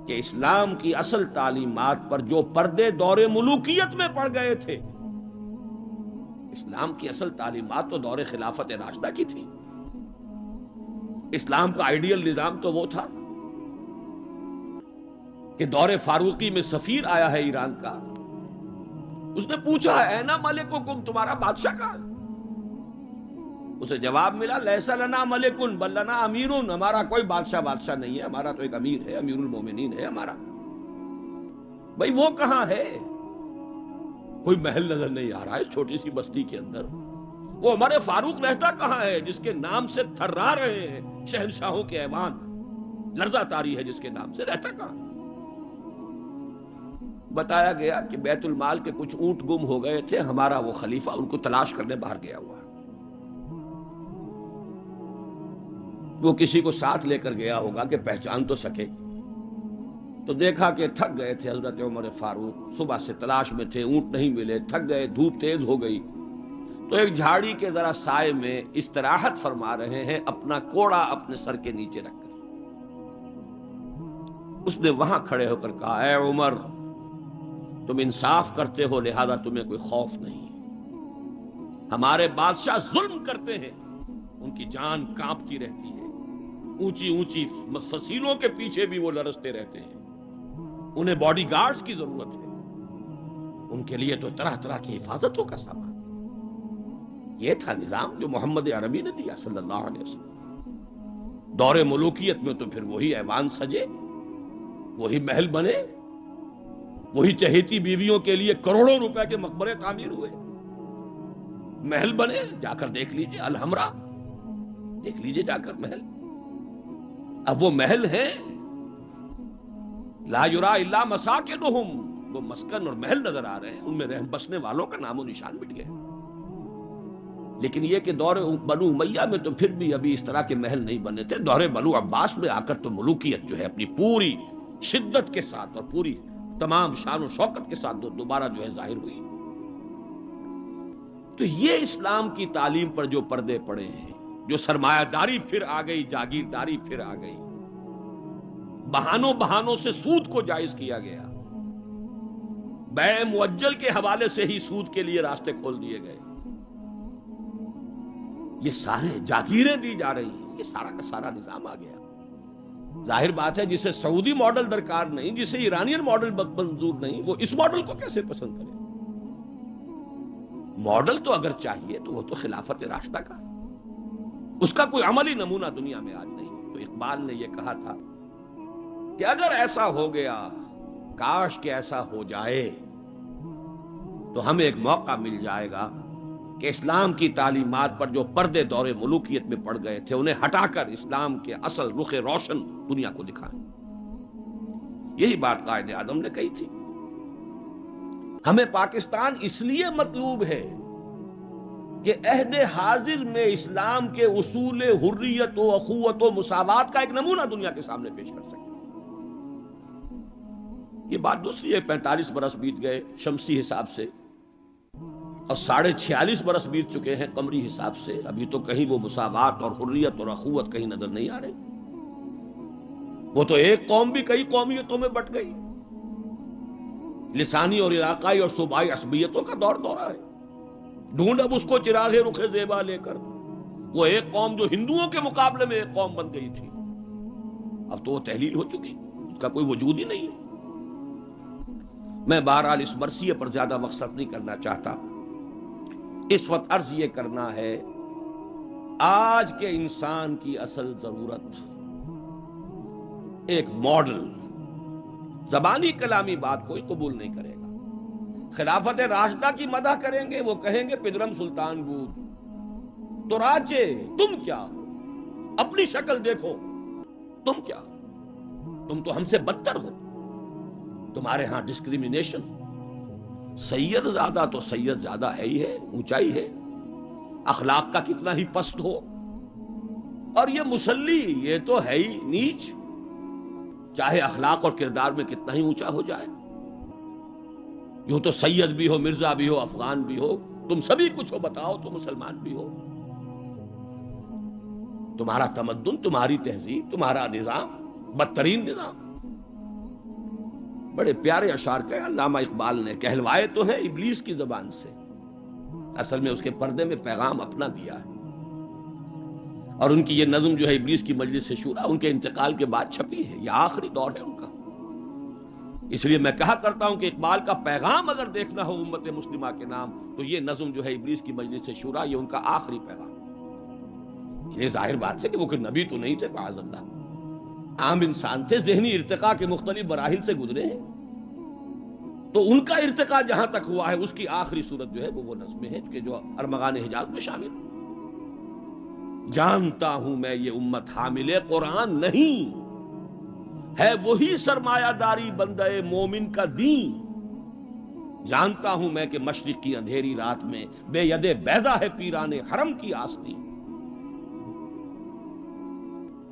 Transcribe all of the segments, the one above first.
کہ اسلام کی اصل تعلیمات پر جو پردے دور ملوکیت میں پڑ گئے تھے، اسلام کی اصل تعلیمات تو دور خلافت راشدہ کی تھی. اسلام کا آئیڈیل نظام تو وہ تھا کہ دور فاروقی میں سفیر آیا ہے ایران کا، اس نے پوچھا اینا ملککم، تمہارا بادشاہ کہاں ہے؟ اسے جواب ملا لیس لنا ملکن بل لنا امیرن، ہمارا کوئی بادشاہ نہیں ہے، ہمارا تو ایک امیر ہے، امیر المومنین ہے ہمارا. بھئی وہ کہاں ہے؟ کوئی محل نظر نہیں آ رہا ہے اس چھوٹی سی بستی کے اندر. وہ ہمارے فاروق رہتا کہاں ہے جس کے نام سے تھرا رہے ہیں شہنشاہوں کے ایوان، لرزہ طاری ہے جس کے نام سے، رہتا کہاں؟ بتایا گیا کہ بیت المال کے کچھ اونٹ گم ہو گئے تھے، ہمارا وہ خلیفہ ان کو تلاش کرنے باہر گیا ہوا. وہ کسی کو ساتھ لے کر گیا ہوگا کہ پہچان تو سکے. تو دیکھا کہ تھک گئے تھے حضرت عمر فاروق، صبح سے تلاش میں تھے، اونٹ نہیں ملے، تھک گئے، دھوپ تیز ہو گئی، تو ایک جھاڑی کے ذرا سائے میں استراحت فرما رہے ہیں اپنا کوڑا اپنے سر کے نیچے رکھ کر. اس نے وہاں کھڑے ہو کر کہا اے عمر، تم انصاف کرتے ہو لہذا تمہیں کوئی خوف نہیں. ہمارے بادشاہ ظلم کرتے ہیں، ان کی جان کانپتی رہتی ہے، اونچی اونچی فصیلوں کے پیچھے بھی وہ لرزتے رہتے ہیں، انہیں باڈی گارڈز کی ضرورت ہے، ان کے لیے تو طرح طرح کی حفاظتوں کا سامان. یہ تھا نظام جو محمد عربی نے دیا صلی اللہ علیہ وسلم. دور ملوکیت میں تو پھر وہی ایوان سجے، وہی محل بنے، وہی چہیتی بیویوں کے لیے کروڑوں روپے کے مقبرے تعمیر ہوئے، محل بنے. جا کر دیکھ لیجئے الحمرا، دیکھ لیجئے جا کر محل. اب وہ محل ہیں لا یرا الا مساکنہم، وہ مسکن اور محل نظر آ رہے ہیں، ان میں رہ بسنے والوں کا نام و نشان مٹ گئے. لیکن یہ کہ دور بنو امیہ میں تو پھر بھی ابھی اس طرح کے محل نہیں بنے تھے. دور بنو عباس میں آ کر تو ملوکیت جو ہے اپنی پوری شدت کے ساتھ اور پوری تمام شان و شوکت کے ساتھ دوبارہ جو ہے ظاہر ہوئی. تو یہ اسلام کی تعلیم پر جو پردے پڑے ہیں، جو سرمایہ داری پھر آ گئی، جاگیرداری پھر آ گئی، بہانوں سے سود کو جائز کیا گیا، بیع مؤجل کے حوالے سے ہی سود کے لیے راستے کھول دیے گئے، یہ سارے جاگیریں دی جا رہی ہیں، یہ سارا کا سارا نظام آ گیا. ظاہر بات ہے جسے سعودی ماڈل درکار نہیں، جسے ایرانین ماڈل منظور نہیں، وہ اس ماڈل کو کیسے پسند کرے؟ ماڈل تو اگر چاہیے تو وہ تو خلافت راشدہ کا، اس کا کوئی عملی نمونہ دنیا میں آج نہیں. تو اقبال نے یہ کہا تھا کہ اگر ایسا ہو گیا، کاش کہ ایسا ہو جائے، تو ہمیں ایک موقع مل جائے گا کہ اسلام کی تعلیمات پر جو پردے دور ملوکیت میں پڑ گئے تھے انہیں ہٹا کر اسلام کے اصل رخ روشن دنیا کو دکھائیں. یہی بات قائد اعظم نے کہی تھی. ہمیں پاکستان اس لیے مطلوب ہے کہ عہد حاضر میں اسلام کے اصول حریت و اخوت و مساوات کا ایک نمونہ دنیا کے سامنے پیش کر سکے. یہ بات دوسری ہے، 45 برس بیت گئے شمسی حساب سے اور 46.5 برس بیت چکے ہیں قمری حساب سے، ابھی تو کہیں وہ مساوات اور حریت اور اخوت کہیں نظر نہیں آ رہی. وہ تو ایک قوم بھی کئی قومیتوں میں بٹ گئی، لسانی اور علاقائی اور صوبائی عصبیتوں کا دورہ ہے. ڈھونڈ اب اس کو چراغ رخ زیبا لے کر، وہ ایک قوم جو ہندوؤں کے مقابلے میں ایک قوم بن گئی تھی، اب تو وہ تحلیل ہو چکی، اس کا کوئی وجود ہی نہیں ہے. میں بہرحال اس مرثیے پر زیادہ وقت صرف نہیں کرنا چاہتا. اس وقت عرض یہ کرنا ہے، آج کے انسان کی اصل ضرورت ایک ماڈل. زبانی کلامی بات کوئی قبول نہیں کرے گا. خلافت راشدہ کی مدح کریں گے، وہ کہیں گے پدرم سلطان بود تو راجے، تم کیا ہو؟ اپنی شکل دیکھو، تم کیا ہو؟ تم تو ہم سے بدتر ہو. تمہارے ہاں ڈسکریمنیشن، سید زیادہ تو سید زیادہ ہے ہی ہے، اونچائی ہے، اخلاق کا کتنا ہی پست ہو، اور یہ مسلی یہ تو ہے ہی نیچ، چاہے اخلاق اور کردار میں کتنا ہی اونچا ہو جائے. یوں تو سید بھی ہو، مرزا بھی ہو، افغان بھی ہو، تم سبھی کچھ ہو، بتاؤ تو مسلمان بھی ہو. تمہارا تمدن، تمہاری تہذیب، تمہارا نظام بدترین نظام. بڑے پیارے اشعار کہے علامہ اقبال نے، کہلوائے تو ہیں ابلیس کی زبان سے، اصل میں اس کے پردے میں پیغام اپنا دیا ہے۔ اور ان کی یہ نظم جو ہے ابلیس کی مجلس شورا، ان کے انتقال کے بعد چھپی ہے، یہ آخری دور ہے ان کا۔ اس لیے میں کہا کرتا ہوں کہ اقبال کا پیغام اگر دیکھنا ہو امت مسلمہ کے نام، تو یہ نظم جو ہے ابلیس کی مجلس شورا، یہ ان کا آخری پیغام۔ یہ ظاہر بات ہے کہ وہ کوئی نبی تو نہیں تھے معاذ اللہ، عام انسان تھے، ذہنی ارتقاء کے مختلف مراحل سے گزرے ہیں، تو ان کا ارتقاء جہاں تک ہوا ہے اس کی آخری صورت جو ہے وہ نظمیں ہیں کہ جو ارمغان حجاز میں شامل ہیں۔ جانتا ہوں میں یہ امت حامل قرآن نہیں، ہے وہی سرمایہ داری بندہ مومن کا دین۔ جانتا ہوں میں کہ مشرق کی اندھیری رات میں بے ید بیضا ہے پیران حرم کی آستین۔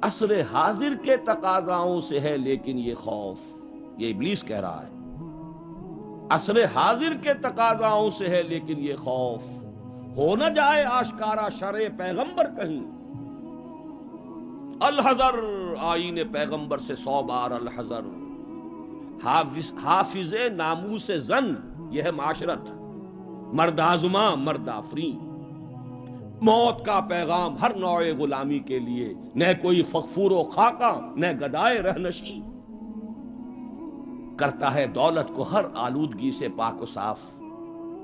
عصر حاضر کے تقاضاؤں سے ہے لیکن یہ خوف، یہ ابلیس کہہ رہا ہے، عصر حاضر کے تقاضاؤں سے ہے لیکن یہ خوف، ہو نہ جائے آشکارا شرع پیغمبر کہیں۔ الحذر، آئین پیغمبر سے 100 بار الحذر، حافظ ناموس زن، یہ ہے معاشرت، مرد آزماں مرد آفرین۔ موت کا پیغام ہر نوع غلامی کے لیے، نہ کوئی فغفور و خاکہ نہ گدائے رہنشی۔ کرتا ہے دولت کو ہر آلودگی سے پاک و صاف،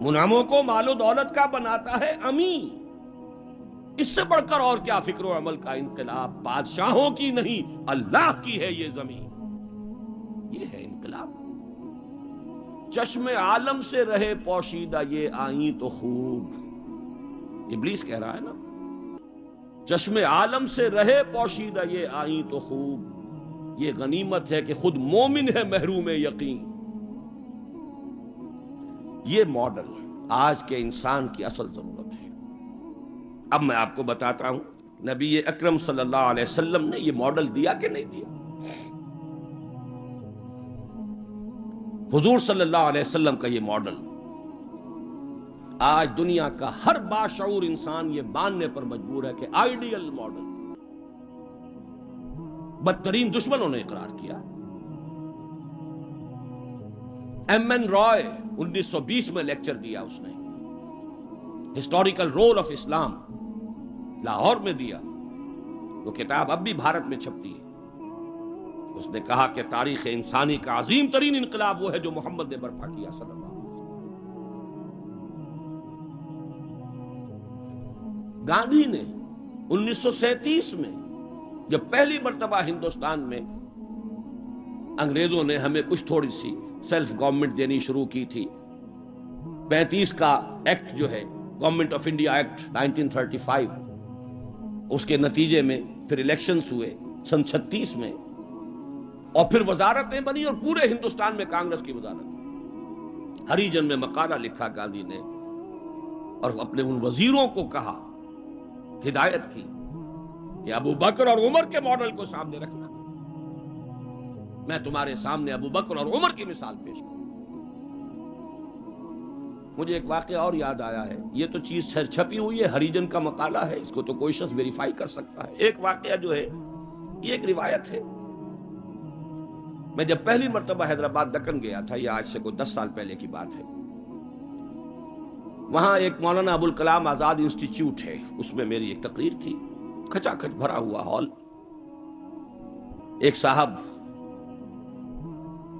منعموں کو مال و دولت کا بناتا ہے امین۔ اس سے بڑھ کر اور کیا فکر و عمل کا انقلاب، بادشاہوں کی نہیں اللہ کی ہے یہ زمین۔ یہ ہے انقلاب۔ چشم عالم سے رہے پوشیدہ یہ آئیں تو خوب، ابلیس کہہ رہا ہے نا، چشم عالم سے رہے پوشیدہ یہ آئیں تو خوب، یہ غنیمت ہے کہ خود مومن ہے محروم یقین۔ یہ ماڈل آج کے انسان کی اصل ضرورت ہے۔ اب میں آپ کو بتاتا ہوں نبی اکرم صلی اللہ علیہ وسلم نے یہ ماڈل دیا کہ نہیں دیا۔ حضور صلی اللہ علیہ وسلم کا یہ ماڈل آج دنیا کا ہر باشعور انسان یہ ماننے پر مجبور ہے کہ آئیڈیل ماڈل، بدترین دشمنوں نے اقرار کیا۔ ایم این رائے 1920 میں لیکچر دیا اس نے، ہسٹوریکل رول آف اسلام، لاہور میں دیا، وہ کتاب اب بھی بھارت میں چھپتی ہے۔ اس نے کہا کہ تاریخ انسانی کا عظیم ترین انقلاب وہ ہے جو محمد نے برپا کیا صلی اللہ علیہ وسلم۔ گاندھی نے 1937 میں جب پہلی مرتبہ ہندوستان میں انگریزوں نے ہمیں کچھ تھوڑی سی سیلف گورنمنٹ دینی شروع کی تھی، 35 کا ایکٹ جو ہے گورنمنٹ آف انڈیا ایکٹ 1935، اس کے نتیجے میں پھر الیکشنز ہوئے سن 36 میں، اور پھر وزارتیں بنی اور پورے ہندوستان میں کانگریس کی وزارت۔ ہری جن میں مقالہ لکھا گاندھی نے اور اپنے ان وزیروں کو کہا، ہدایت کی کہ ابو بکر اور عمر کے ماڈل کو سامنے رکھنا۔ میں تمہارے سامنے ابو بکر اور عمر کی مثال پیش کروں۔ مجھے ایک واقعہ اور یاد آیا ہے، یہ تو چیز چھپی ہوئی ہے، ہری جن کا مقالہ ہے، اس کو تو کوئی شخص ویریفائی کر سکتا ہے۔ ایک واقعہ جو ہے یہ ایک روایت ہے۔ میں جب پہلی مرتبہ حیدرآباد دکن گیا تھا، یہ آج سے کوئی 10 سال پہلے کی بات ہے، وہاں ایک مولانا ابوالکلام آزاد انسٹیٹیوٹ ہے، اس میں میری ایک تقریر تھی، کھچا کھچ بھرا ہوا ہال۔ ایک صاحب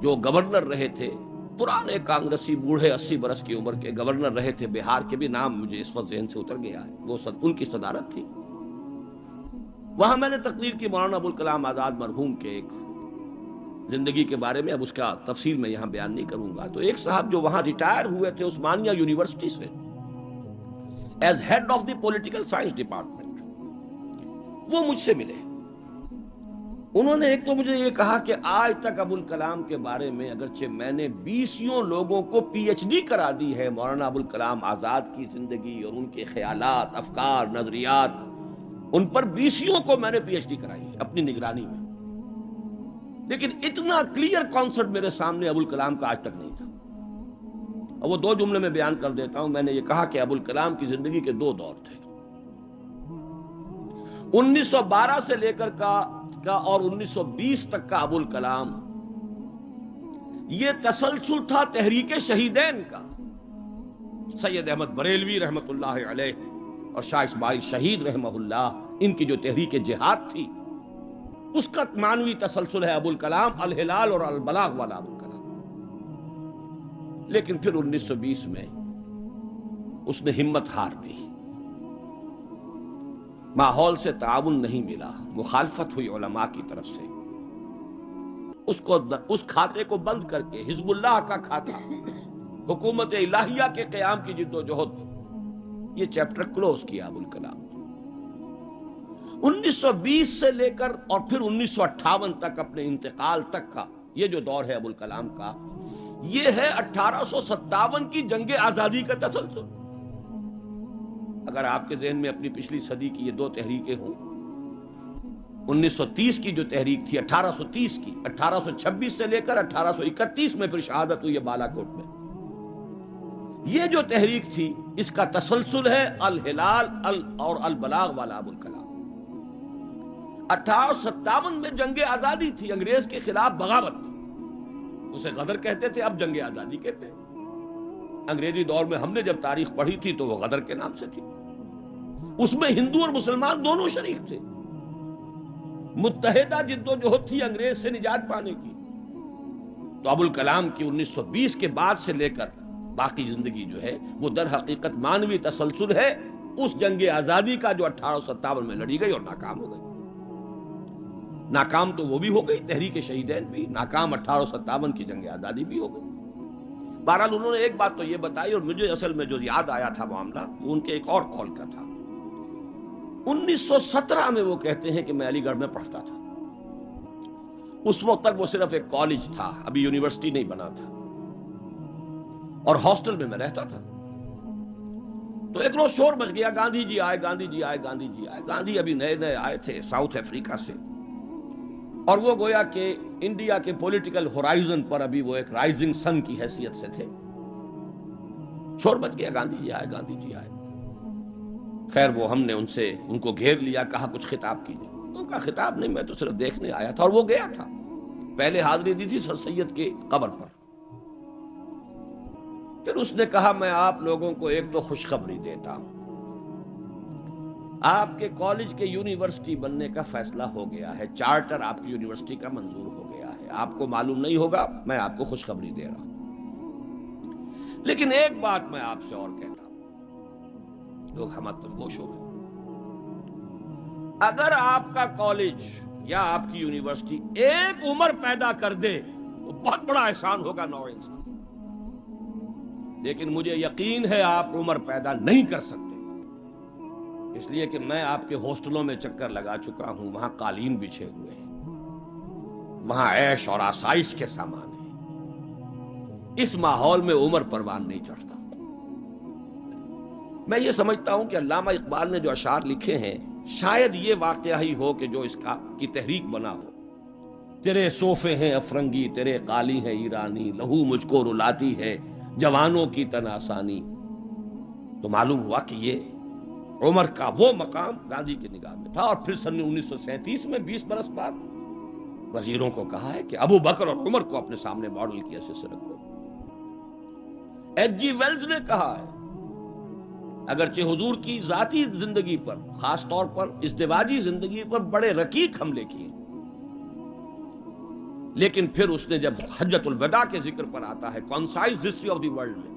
جو گورنر رہے تھے، پرانے کانگریسی بوڑھے 80 برس کی عمر کے گورنر رہے تھے بہار کے، بھی نام مجھے اس وقت ذہن سے اتر گیا ہے، وہ ان کی صدارت تھی۔ وہاں میں نے تقریر کی مولانا ابوالکلام آزاد مرحوم کے ایک زندگی کے بارے میں، اب اس کا تفصیل میں یہاں بیان نہیں کروں گا۔ تو ایک صاحب جو وہاں ریٹائر ہوئے تھے عثمانیہ یونیورسٹی سے as head of the political science department, وہ مجھ سے ملے۔ انہوں نے ایک تو مجھے یہ کہا کہ آج تک ابوالکلام کے بارے میں اگرچہ میں نے 20 لوگوں کو پی ایچ ڈی کرا دی ہے مولانا ابوالکلام آزاد کی زندگی اور ان کے خیالات، افکار، نظریات، ان پر 20 کو میں نے پی ایچ ڈی کرائی ہے اپنی نگرانی میں، لیکن اتنا کلیئر کانسیپٹ میرے سامنے ابوالکلام کا آج تک نہیں تھا۔ اور وہ 2 جملے میں بیان کر دیتا ہوں۔ میں نے یہ کہا کہ ابوالکلام کی زندگی کے 2 دور تھے، 1912 سے لے کر کا اور 1920 تک کا ابوالکلام، یہ تسلسل تھا تحریک شہیدین کا. سید احمد بریلوی رحمت اللہ علیہ اور شاہ اسماعیل شہید رحمہ اللہ، ان کی جو تحریک جہاد تھی اس کا معنوی تسلسل ہے ابوالکلام الہلال اور البلاغ والا ابوالکلام. لیکن پھر 1920 میں اس نے ہمت ہار دی، ماحول سے تعاون نہیں ملا، مخالفت ہوئی علماء کی طرف سے. اس کھاتے کو بند کر کے حزب اللہ کا کھاتا، حکومت الہیہ کے قیام کی جد و جہد، یہ چیپٹر کلوز کیا ابوالکلام. 1920 سے لے کر اور پھر 1958 تک، اپنے انتقال تک کا یہ جو دور ہے ابوالکلام کا، یہ ہے 1857 کی جنگ آزادی کا تسلسل. اگر آپ کے ذہن میں اپنی پچھلی صدی کی یہ دو تحریکیں ہوں، 1930 کی جو تحریک تھی، 1830 کی، 1826 سے لے کر 1831 میں پھر شہادت ہوئی ہے بالا کوٹ میں، یہ جو تحریک تھی اس کا تسلسل ہے الہلال اور البلاغ والا ابوالکلام. 1857 میں جنگ آزادی تھی، انگریز کے خلاف بغاوت، اسے غدر کہتے تھے، اب جنگ آزادی کہتے ہیں. انگریزی دور میں ہم نے جب تاریخ پڑھی تھی تو وہ غدر کے نام سے تھی. اس میں ہندو اور مسلمان دونوں شریک تھے، متحدہ جد و جہد تھی انگریز سے نجات پانے کی. تو ابوالکلام کی 1920 کے بعد سے لے کر باقی زندگی جو ہے وہ در حقیقت مانوی تسلسل ہے اس جنگ آزادی کا جو 1857 میں لڑی گئی اور ناکام ہو گئی. ناکام تو وہ بھی ہو گئی، تحریک شہیدین بھی ناکام، 1857 کی جنگ آزادی بھی ہو گئی. بہرحال انہوں نے ایک بات تو یہ بتائی، اور مجھے اصل میں جو یاد آیا تھا معاملہ وہ ان کے ایک اور قول کا تھا. 1917 میں وہ کہتے ہیں کہ میں علی گڑھ میں پڑھتا تھا. اس وقت تک وہ صرف ایک کالج تھا، ابھی یونیورسٹی نہیں بنا تھا، اور ہاسٹل میں رہتا تھا. تو ایک روز شور مچ گیا، گاندھی جی آئے، گاندھی جی آئے، گاندھی جی آئے. گاندھی ابھی نئے نئے آئے تھے ساؤتھ افریقہ سے، اور وہ گویا کہ انڈیا کے پولیٹیکل ہورائزن پر ابھی وہ ایک رائزنگ سن کی حیثیت سے تھے. شور مچ گیا، گاندھی جی آئے، گاندھی جی آئے. خیر وہ ہم نے ان کو گھیر لیا، کہا کچھ خطاب کیجیے. ان کا خطاب نہیں، میں تو صرف دیکھنے آیا تھا. اور وہ گیا تھا، پہلے حاضری دی تھی سر سید کے قبر پر. پھر اس نے کہا میں آپ لوگوں کو ایک تو خوشخبری دیتا ہوں، آپ کے کالج کے یونیورسٹی بننے کا فیصلہ ہو گیا ہے، چارٹر آپ کی یونیورسٹی کا منظور ہو گیا ہے. آپ کو معلوم نہیں ہوگا، میں آپ کو خوشخبری دے رہا ہوں. لیکن ایک بات میں آپ سے اور کہتا ہوں، لوگ ہم گوش ہو گئے. اگر آپ کا کالج یا آپ کی یونیورسٹی ایک عمر پیدا کر دے تو بہت بڑا احسان ہوگا نو انسان. لیکن مجھے یقین ہے آپ عمر پیدا نہیں کر سکتے، اس لیے کہ میں آپ کے ہاسٹلوں میں چکر لگا چکا ہوں. وہاں قالین بچھے ہوئے ہیں، وہاں عیش اور آسائش کے سامان ہیں. اس ماحول میں عمر پروان نہیں چڑھتا. میں یہ سمجھتا ہوں کہ علامہ اقبال نے جو اشعار لکھے ہیں، شاید یہ واقعہ ہی ہو کہ جو اس کی تحریک بنا ہو. تیرے صوفے ہیں افرنگی، تیرے قالی ہیں ایرانی، لہو مجھ کو رلاتی ہے جوانوں کی تن آسانی. تو معلوم ہوا کہ یہ عمر کا وہ مقام گاندھی کی نگاہ میں تھا. اور پھر سن 1937 میں 20 برس بعد وزیروں کو کہا ہے کہ ابو بکر اور عمر کو اپنے سامنے ماڈل کی حیثیت سے رکھو. ایچ جی ویلز نے کہا ہے، اگرچہ حضور کی ذاتی زندگی پر، خاص طور پر ازدواجی زندگی پر بڑے رقیق حملے کیے، لیکن پھر اس نے جب حجۃ الوداع کے ذکر پر آتا ہے concise history of the world میں،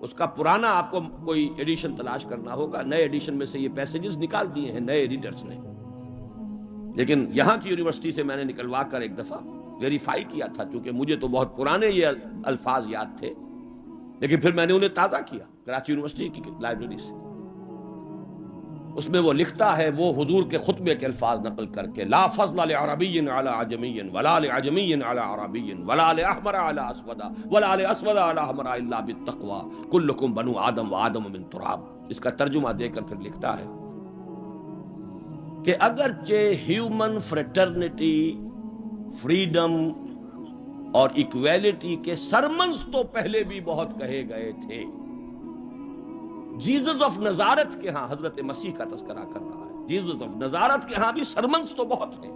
اس کا پرانا آپ کو کوئی ایڈیشن تلاش کرنا ہوگا، نئے ایڈیشن میں سے یہ پیسیجز نکال دیے ہیں نئے ایڈیٹرز نے. لیکن یہاں کی یونیورسٹی سے میں نے نکلوا کر ایک دفعہ ویریفائی کیا تھا، چونکہ مجھے تو بہت پرانے یہ الفاظ یاد تھے، لیکن پھر میں نے انہیں تازہ کیا کراچی یونیورسٹی کی لائبریری سے. اس میں وہ لکھتا ہے، وہ حضور کے خطبے کے الفاظ نقل کر کے، لا فضل لعربی علی عجمی ولا لعجمی علی عربی ولا لاحمر علی اسود ولا لاسود علی احمر الا بالتقوی کلکم بنو آدم وآدم من تراب. اس کا ترجمہ دے کر پھر لکھتا ہے کہ اگرچہ ہیومن فریٹرنیٹی، فریڈم اور ایکویلٹی کے سرمنز تو پہلے بھی بہت کہے گئے تھے، جیزس آف نزارت کے ہاں، حضرت مسیح کا تذکرہ کر رہا ہے، جیزس آف نزارت کے ہاں بھی سرمنز تو بہت ہیں،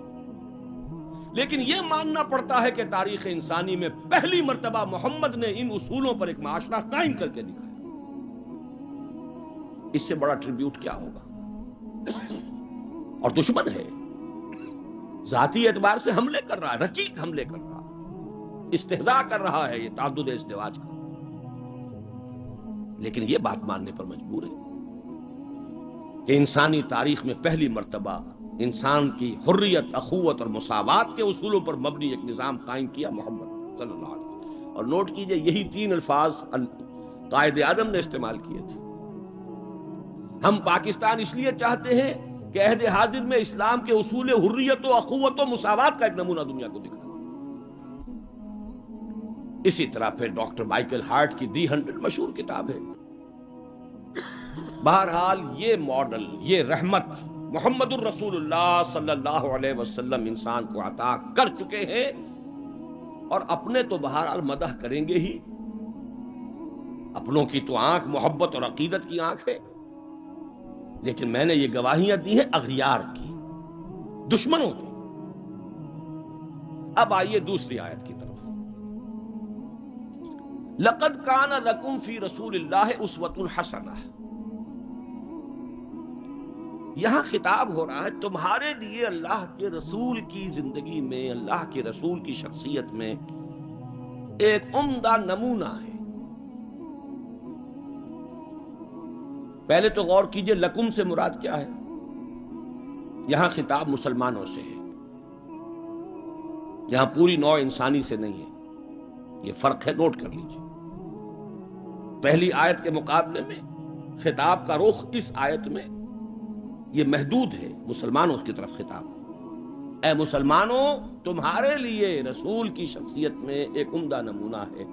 لیکن یہ ماننا پڑتا ہے کہ تاریخ انسانی میں پہلی مرتبہ محمد نے ان اصولوں پر ایک معاشرہ قائم کر کے دکھایا. اس سے بڑا ٹریبیوٹ کیا ہوگا؟ اور دشمن ہے، ذاتی اعتبار سے حملے کر رہا ہے، رقیق حملے کر رہا ہے، استہزاء کر رہا ہے یہ تعدد ازدواج کا، لیکن یہ بات ماننے پر مجبور ہے کہ انسانی تاریخ میں پہلی مرتبہ انسان کی حریت، اخوت اور مساوات کے اصولوں پر مبنی ایک نظام قائم کیا محمد صلی اللہ علیہ وسلم. اور نوٹ کیجئے یہی 3 الفاظ قائد اعظم نے استعمال کیے تھے. ہم پاکستان اس لیے چاہتے ہیں کہ عہد حاضر میں اسلام کے اصول حریت و اخوت و مساوات کا ایک نمونہ دنیا کو دکھا. اسی طرح پھر ڈاکٹر مائیکل ہارٹ کی دی 100 مشہور کتاب ہے. بہرحال یہ ماڈل، یہ رحمت محمد الرسول اللہ صلی اللہ علیہ وسلم انسان کو عطا کر چکے ہیں، اور اپنے تو بہرحال مدح کریں گے ہی. اپنوں کی تو آنکھ محبت اور عقیدت کی آنکھ ہے، لیکن میں نے یہ گواہیاں دی ہیں اغیار کی، دشمنوں کی. اب آئیے دوسری آیت کی طرف. لقد کان لکم فی رسول اللہ اسوۃ حسنہ. یہاں خطاب ہو رہا ہے تمہارے لیے اللہ کے رسول کی زندگی میں، اللہ کے رسول کی شخصیت میں ایک عمدہ نمونہ ہے. پہلے تو غور کیجئے لکم سے مراد کیا ہے. یہاں خطاب مسلمانوں سے ہے، یہاں پوری نوع انسانی سے نہیں ہے. یہ فرق ہے، نوٹ کر لیجئے. پہلی آیت کے مقابلے میں خطاب کا رخ اس آیت میں یہ محدود ہے، مسلمانوں کی طرف خطاب. اے مسلمانوں، تمہارے لیے رسول کی شخصیت میں ایک عمدہ نمونہ ہے.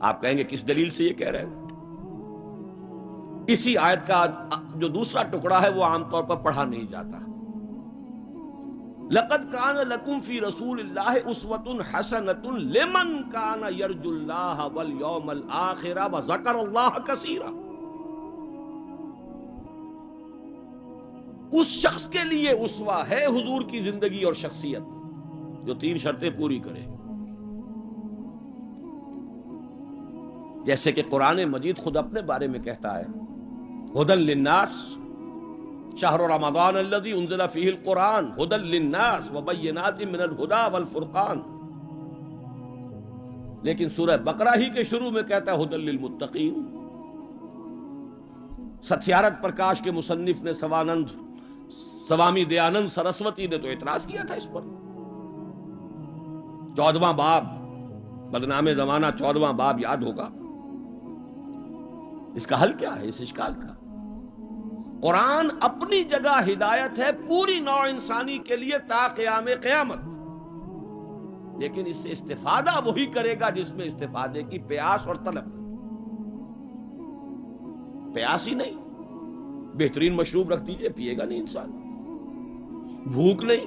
آپ کہیں گے کس دلیل سے یہ کہہ رہے ہیں؟ اسی آیت کا جو دوسرا ٹکڑا ہے وہ عام طور پر پڑھا نہیں جاتا. لقد کان لکم فی رسول اللہ اسوۃ حسنۃ لمن کان یرجو اللہ والیوم الآخر وذکر اللہ کثیرا. اس شخص کے لیے اسوہ ہے حضور کی زندگی اور شخصیت جو 3 شرطیں پوری کرے. جیسے کہ قرآن مجید خود اپنے بارے میں کہتا ہے ہدی للناس شہر رمضان الذی انزل فیہ القرآن ہدی للناس وبینات من الہدی والفرقان. لیکن سورہ بقرہ ہی کے شروع میں کہتا ہے ہدی للمتقین. ستیارتھ پرکاش کے مصنف نے سوامی دیانند سرسوتی نے تو اعتراض کیا تھا اس پر. 14واں باب، بدنام زمانہ 14واں باب یاد ہوگا. اس کا حل کیا ہے اس اشکال کا؟ قرآن اپنی جگہ ہدایت ہے پوری نوع انسانی کے لیے تا قیام قیامت، لیکن اس سے استفادہ وہی کرے گا جس میں استفادے کی پیاس اور طلب. پیاس ہی نہیں، بہترین مشروب رکھ دیجئے، پیے گا نہیں انسان. بھوک نہیں،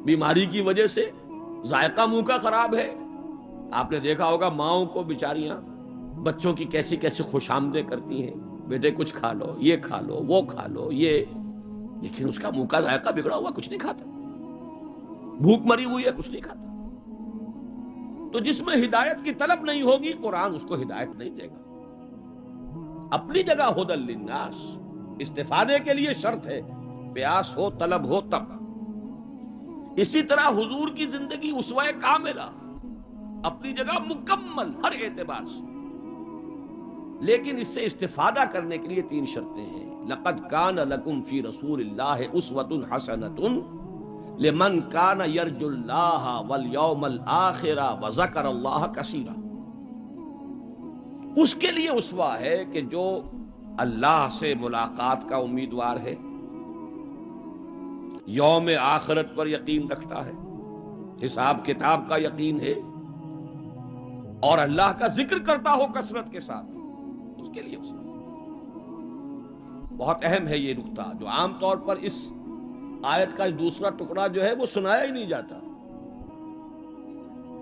بیماری کی وجہ سے ذائقہ منہ کا خراب ہے. آپ نے دیکھا ہوگا ماؤں کو بیچاریاں بچوں کی کیسی کیسی خوش آمدیں کرتی ہیں، بیٹے کچھ کھا لو، یہ کھا لو، وہ کھا لو، یہ، لیکن اس کا منہ کا ذائقہ بگڑا ہوا کچھ نہیں کھاتا. بھوک مری ہوئی ہے کچھ نہیں کھاتا. تو جس میں ہدایت کی طلب نہیں ہوگی قرآن اس کو ہدایت نہیں دے گا. اپنی جگہ ہدی للناس، استفادے کے لیے شرط ہے، پیاس ہو طلب ہو تب. اسی طرح حضور کی زندگی اسوہ کاملہ، اپنی جگہ مکمل ہر اعتبار سے، لیکن اس سے استفادہ کرنے کے لیے 3 شرطیں ہیں. لقد کان لکم فی رسول اللہ اسوۃ حسنۃ لمن کان یرجو اللہ والیوم الآخر وذکر اللہ کثیرا. اس کے لیے اسوہ ہے کہ جو اللہ سے ملاقات کا امیدوار ہے، یوم آخرت پر یقین رکھتا ہے، حساب کتاب کا یقین ہے، اور اللہ کا ذکر کرتا ہو کثرت کے ساتھ، اس کے لیے اسوہ. بہت اہم ہے یہ نقطہ جو عام طور پر اس آیت کا دوسرا ٹکڑا جو ہے وہ سنایا ہی نہیں جاتا.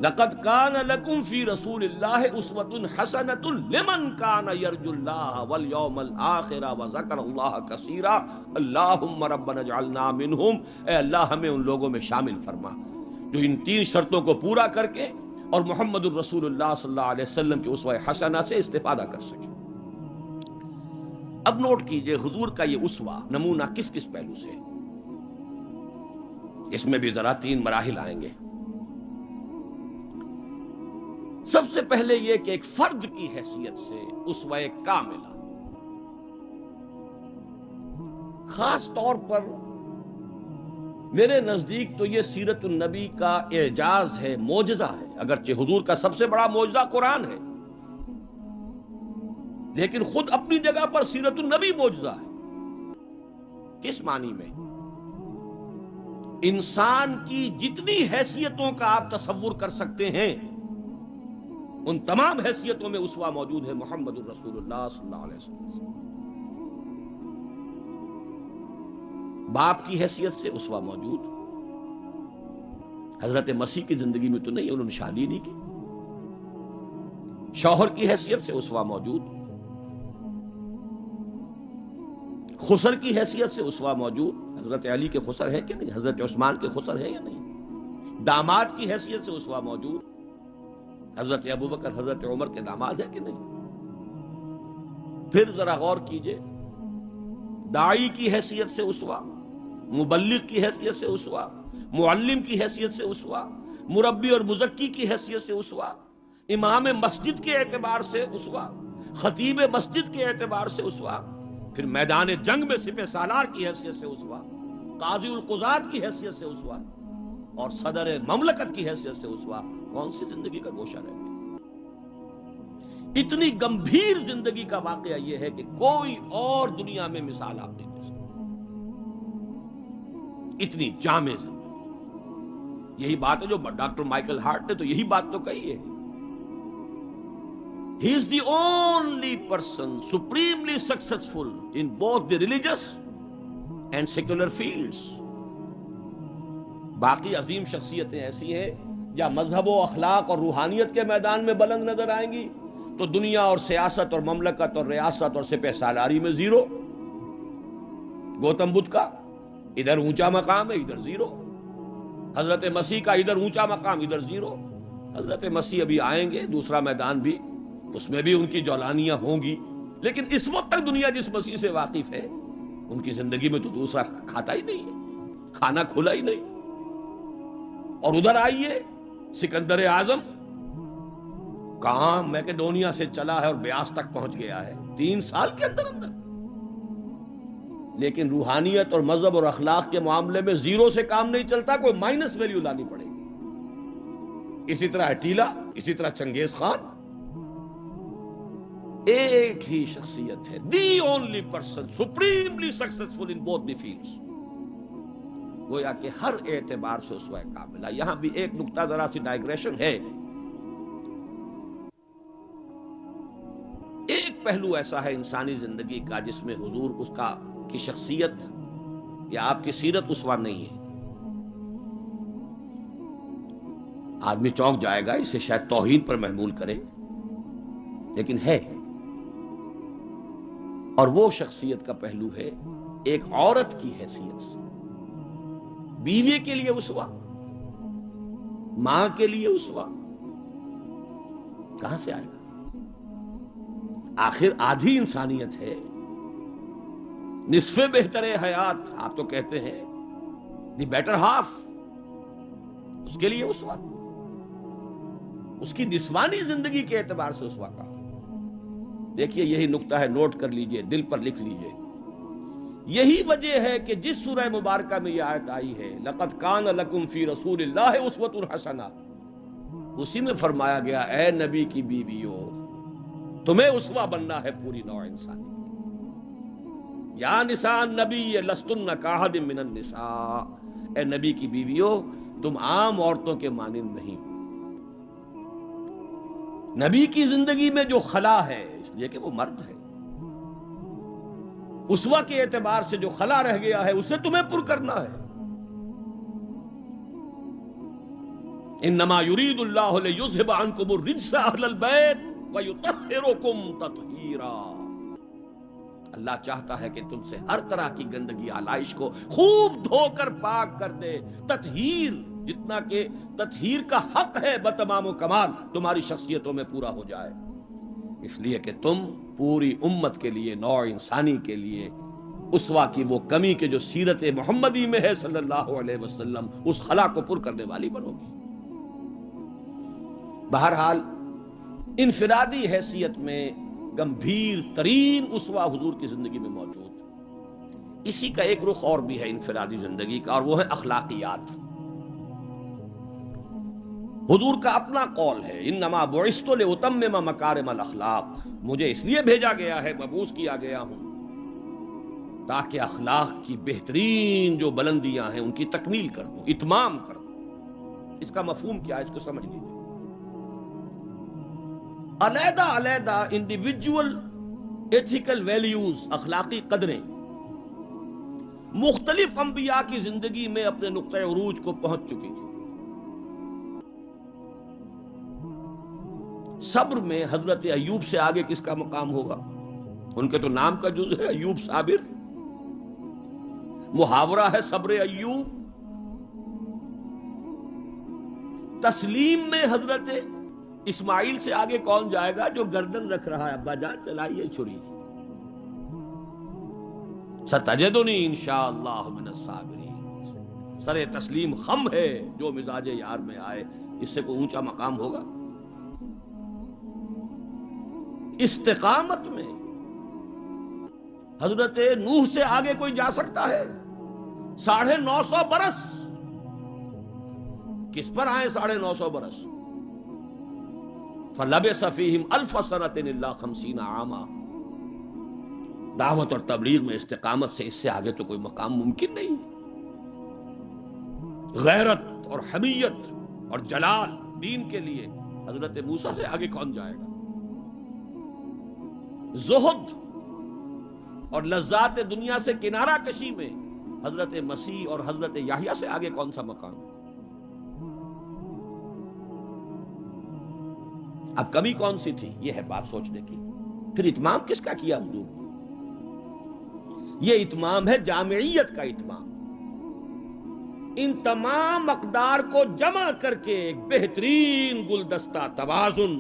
لقد کان لکم فی رسول اللہ اسوۃ حسنۃ لمن کان یرجو اللہ والیوم الآخر وذکر اللہ کثیرا. اللہم ربنا اجعلنا منہم، اے اللہ ہمیں ان لوگوں میں شامل فرما جو ان 3 شرطوں کو پورا کر کے اور محمد الرسول اللہ صلی اللہ علیہ وسلم کی اسوہ حسنہ سے استفادہ کر سکے۔ اب نوٹ کیجئے حضور کا یہ اسوہ نمونہ کس کس پہلو سے ہے۔ اس میں بھی ذرا 3 مراحل آئیں گے۔ سب سے پہلے یہ کہ ایک فرد کی حیثیت سے اسوہ کاملہ، خاص طور پر میرے نزدیک تو یہ سیرت النبی کا اعجاز ہے، معجزہ ہے۔ اگرچہ حضور کا سب سے بڑا معجزہ قرآن ہے، لیکن خود اپنی جگہ پر سیرت النبی معجزہ ہے۔ کس معنی میں؟ انسان کی جتنی حیثیتوں کا آپ تصور کر سکتے ہیں ان تمام حیثیتوں میں اسوہ موجود ہے محمد الرسول اللہ صلی اللہ علیہ وسلم۔ باپ کی حیثیت سے اسوہ موجود، حضرت مسیح کی زندگی میں تو نہیں، انہوں نے شادی نہیں کی۔ شوہر کی حیثیت سے اسوہ موجود، خسر کی حیثیت سے اسوہ موجود، حضرت علی کے خسر ہے کہ نہیں، حضرت عثمان کے خسر ہے یا نہیں۔ داماد کی حیثیت سے اسوہ موجود، حضرت ابوبکر حضرت عمر کے داماد ہے کہ نہیں۔ پھر ذرا غور کیجئے، داعی کی حیثیت سے اسوہ، مبلغ کی حیثیت سے اسوہ، معلم کی حیثیت سے اسوہ، مربی اور مزکی کی حیثیت سے اسوہ، امام مسجد کے اعتبار سے اسوہ، خطیب مسجد کے اعتبار سے اسوہ، پھر میدان جنگ میں سپہ سالار کی حیثیت سے اسوہ، قاضی القضات کی حیثیت سے اسوہ، اور صدر مملکت کی حیثیت سے اسوہ۔ کون سی زندگی کا گوشہ رہ گیا؟ اتنی گمبھیر زندگی کا واقعہ یہ ہے کہ کوئی اور دنیا میں مثال آپ نہیں دے سکتے، اتنی جامع زندگی۔ یہی بات ہے جو ڈاکٹر مائیکل ہارٹ نے تو یہی بات تو کہی ہے۔ He is the only person supremely successful in both the religious and secular fields۔ باقی عظیم شخصیتیں ایسی ہیں یا مذہب و اخلاق اور روحانیت کے میدان میں بلند نظر آئیں گی تو دنیا اور سیاست اور مملکت اور ریاست اور سپہ سالاری میں زیرو۔ گوتم بدھ کا ادھر اونچا مقام ہے، ادھر زیرو۔ حضرت مسیح کا ادھر اونچا مقام، ادھر زیرو۔ حضرت مسیح ابھی آئیں گے، دوسرا میدان بھی، اس میں بھی ان کی جولانیاں ہوں گی، لیکن اس وقت تک دنیا جس مسیح سے واقف ہے ان کی زندگی میں تو دوسرا کھاتا ہی نہیں ہے، کھانا کھلا ہی نہیں۔ اور ادھر آئیے، سکندر اعظم کہاں میکڈونیا سے چلا ہے اور بیاس تک پہنچ گیا ہے 3 سال کے اندر اندر، لیکن روحانیت اور مذہب اور اخلاق کے معاملے میں زیرو سے کام نہیں چلتا، کوئی مائنس ویلیو لانی پڑے گی۔ اسی طرح اٹیلا، اسی طرح چنگیز خان۔ ایک ہی شخصیت ہے، the only person supremely successful in both the fields, گویا کہ ہر اعتبار سے اسوہ کاملہ۔ یہاں بھی ایک نقطہ ذرا سی ڈائگریشن ہے۔ ایک پہلو ایسا ہے انسانی زندگی کا جس میں حضور اس کا کی شخصیت یا آپ کی سیرت اسوہ نہیں ہے۔ آدمی چونک جائے گا، اسے شاید توہین پر محمول کرے، لیکن ہے۔ اور وہ شخصیت کا پہلو ہے ایک عورت کی حیثیت سے، بیوی کے لیے اسوہ، ماں کے لیے اسوہ، کہاں سے آئے گا؟ آخر آدھی انسانیت ہے، نصف بہتر حیات آپ تو کہتے ہیں، دی بیٹر ہاف، اس کے لیے اسوہ، اس کی نسوانی زندگی کے اعتبار سے اسوہ کا۔ دیکھیے یہی نقطہ ہے، نوٹ کر لیجئے، دل پر لکھ لیجئے۔ یہی وجہ ہے کہ جس سورہ مبارکہ میں یہ آیت آئی ہے لَقَدْ كَانَ لَكُمْ فِي رَسُولِ اللَّهِ أُسْوَةٌ حَسَنَةٌ، اسی میں فرمایا گیا اے نبی کی بیویوں تمہیں اسوہ بننا ہے پوری نوع انسانی۔ یا نساء النبی لستن کاحد من النساء، اے نبی کی بیویوں تم عام عورتوں کے مانند نہیں۔ نبی کی زندگی میں جو خلا ہے، اس لیے کہ وہ مرد ہے، اسوہ کے اعتبار سے جو خلا رہ گیا ہے اسے تمہیں پر کرنا ہے۔ انما یرید اللہ لیذھب عنکم الرجس اہل البیت ویطہرکم تطہیرا، اللہ چاہتا ہے کہ تم سے ہر طرح کی گندگی آلائش کو خوب دھو کر پاک کر دے، تطہیر جتنا کہ تطہیر کا حق ہے بتمام و کمال تمہاری شخصیتوں میں پورا ہو جائے، اس لیے کہ تم پوری امت کے لیے، نوع انسانی کے لیے اسوہ کی وہ کمی کہ جو سیرت محمدی میں ہے صلی اللہ علیہ وسلم، اس خلا کو پر کرنے والی بنو گی۔ بہرحال انفرادی حیثیت میں گمبھیر ترین اسوہ حضور کی زندگی میں موجود، اسی کا ایک رخ اور بھی ہے انفرادی زندگی کا، اور وہ ہے اخلاقیات۔ حضور کا اپنا قول ہے، انما بعثت لاتمم مکارم الاخلاق، مجھے اس لیے بھیجا گیا ہے، مبعوث کیا گیا ہوں تاکہ اخلاق کی بہترین جو بلندیاں ہیں ان کی تکمیل کر دوں، اتمام کر دوں۔ اس کا مفہوم کیا ہے، اس کو سمجھ لیجیے۔ علیحدہ علیحدہ انڈیویجول ایتھیکل ویلیوز، اخلاقی قدریں مختلف انبیاء کی زندگی میں اپنے نقطۂ عروج کو پہنچ چکی تھی۔ صبر میں حضرت ایوب سے آگے کس کا مقام ہوگا؟ ان کے تو نام کا جز ہے ایوب صابر، محاورہ ہے صبر ایوب۔ تسلیم میں حضرت اسماعیل سے آگے کون جائے گا جو گردن رکھ رہا ہے، ابا جان چلائیے چھری، ستجدنی انشاءاللہ من الصابرین۔ سر تسلیم خم ہے جو مزاج یار میں آئے، اس سے کوئی اونچا مقام ہوگا؟ استقامت میں حضرت نوح سے آگے کوئی جا سکتا ہے؟ 950 برس کس پر آئے؟ 950 برس، فَلَبِثَ فِيهِمْ أَلْفَ سَنَةٍ إِلَّا 50 عاما۔ دعوت اور تبلیغ میں استقامت سے اس سے آگے تو کوئی مقام ممکن نہیں۔ غیرت اور حمیت اور جلال دین کے لیے حضرت موسیٰ سے آگے کون جائے گا؟ زہد اور لذات دنیا سے کنارہ کشی میں حضرت مسیح اور حضرت یحییٰ سے آگے کون سا مقام؟ اب کمی کون سی تھی؟ یہ ہے بات سوچنے کی۔ پھر اتمام کس کا کیا حضور؟ یہ اتمام ہے جامعیت کا اتمام، ان تمام اقدار کو جمع کر کے ایک بہترین گلدستہ توازن،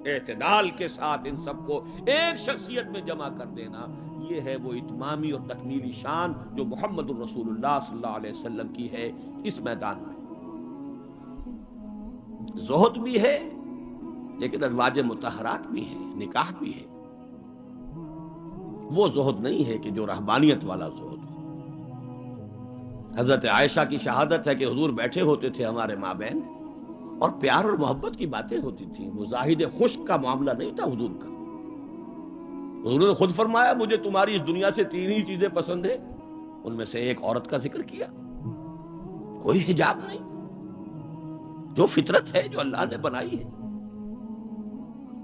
اعتدال کے ساتھ ان سب کو ایک شخصیت میں جمع کر دینا، یہ ہے وہ اتمامی اور تکمیلی شان جو محمد الرسول اللہ صلی اللہ علیہ وسلم کی ہے اس میدان میں۔ زہد بھی ہے لیکن ازواج مطہرات بھی ہے، نکاح بھی ہے۔ وہ زہد نہیں ہے کہ جو رہبانیت والا زہد ہو۔ حضرت عائشہ کی شہادت ہے کہ حضور بیٹھے ہوتے تھے ہمارے مابین اور پیار اور محبت کی باتیں ہوتی تھیں، وہ زاہد خشک کا معاملہ نہیں تھا حضور کا۔ حضور نے خود فرمایا مجھے تمہاری اس دنیا سے 3 ہی چیزیں پسند ہیں، ان میں سے ایک عورت کا ذکر کیا، کوئی حجاب نہیں، جو فطرت ہے جو اللہ نے بنائی ہے،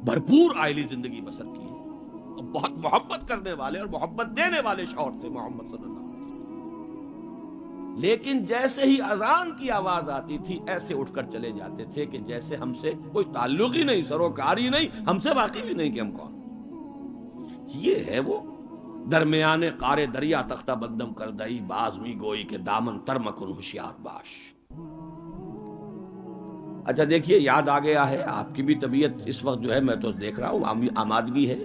بھرپور عائلی زندگی بسر کی ہے، اور بہت محبت کرنے والے اور محبت دینے والے شوہر تھے محمد صلی اللہ علیہ وسلم۔ لیکن جیسے ہی اذان کی آواز آتی تھی ایسے اٹھ کر چلے جاتے تھے کہ جیسے ہم سے کوئی تعلق ہی نہیں، سروکار ہی نہیں، ہم سے واقف ہی نہیں کہ ہم کون۔ یہ ہے وہ درمیان قار دریا تختہ بندم کر دئی، بازمی گوئی کے دامن تر مکن ہوشیار باش۔ اچھا دیکھیے یاد آ گیا ہے، آپ کی بھی طبیعت اس وقت جو ہے میں تو دیکھ رہا ہوں آمادگی ہے،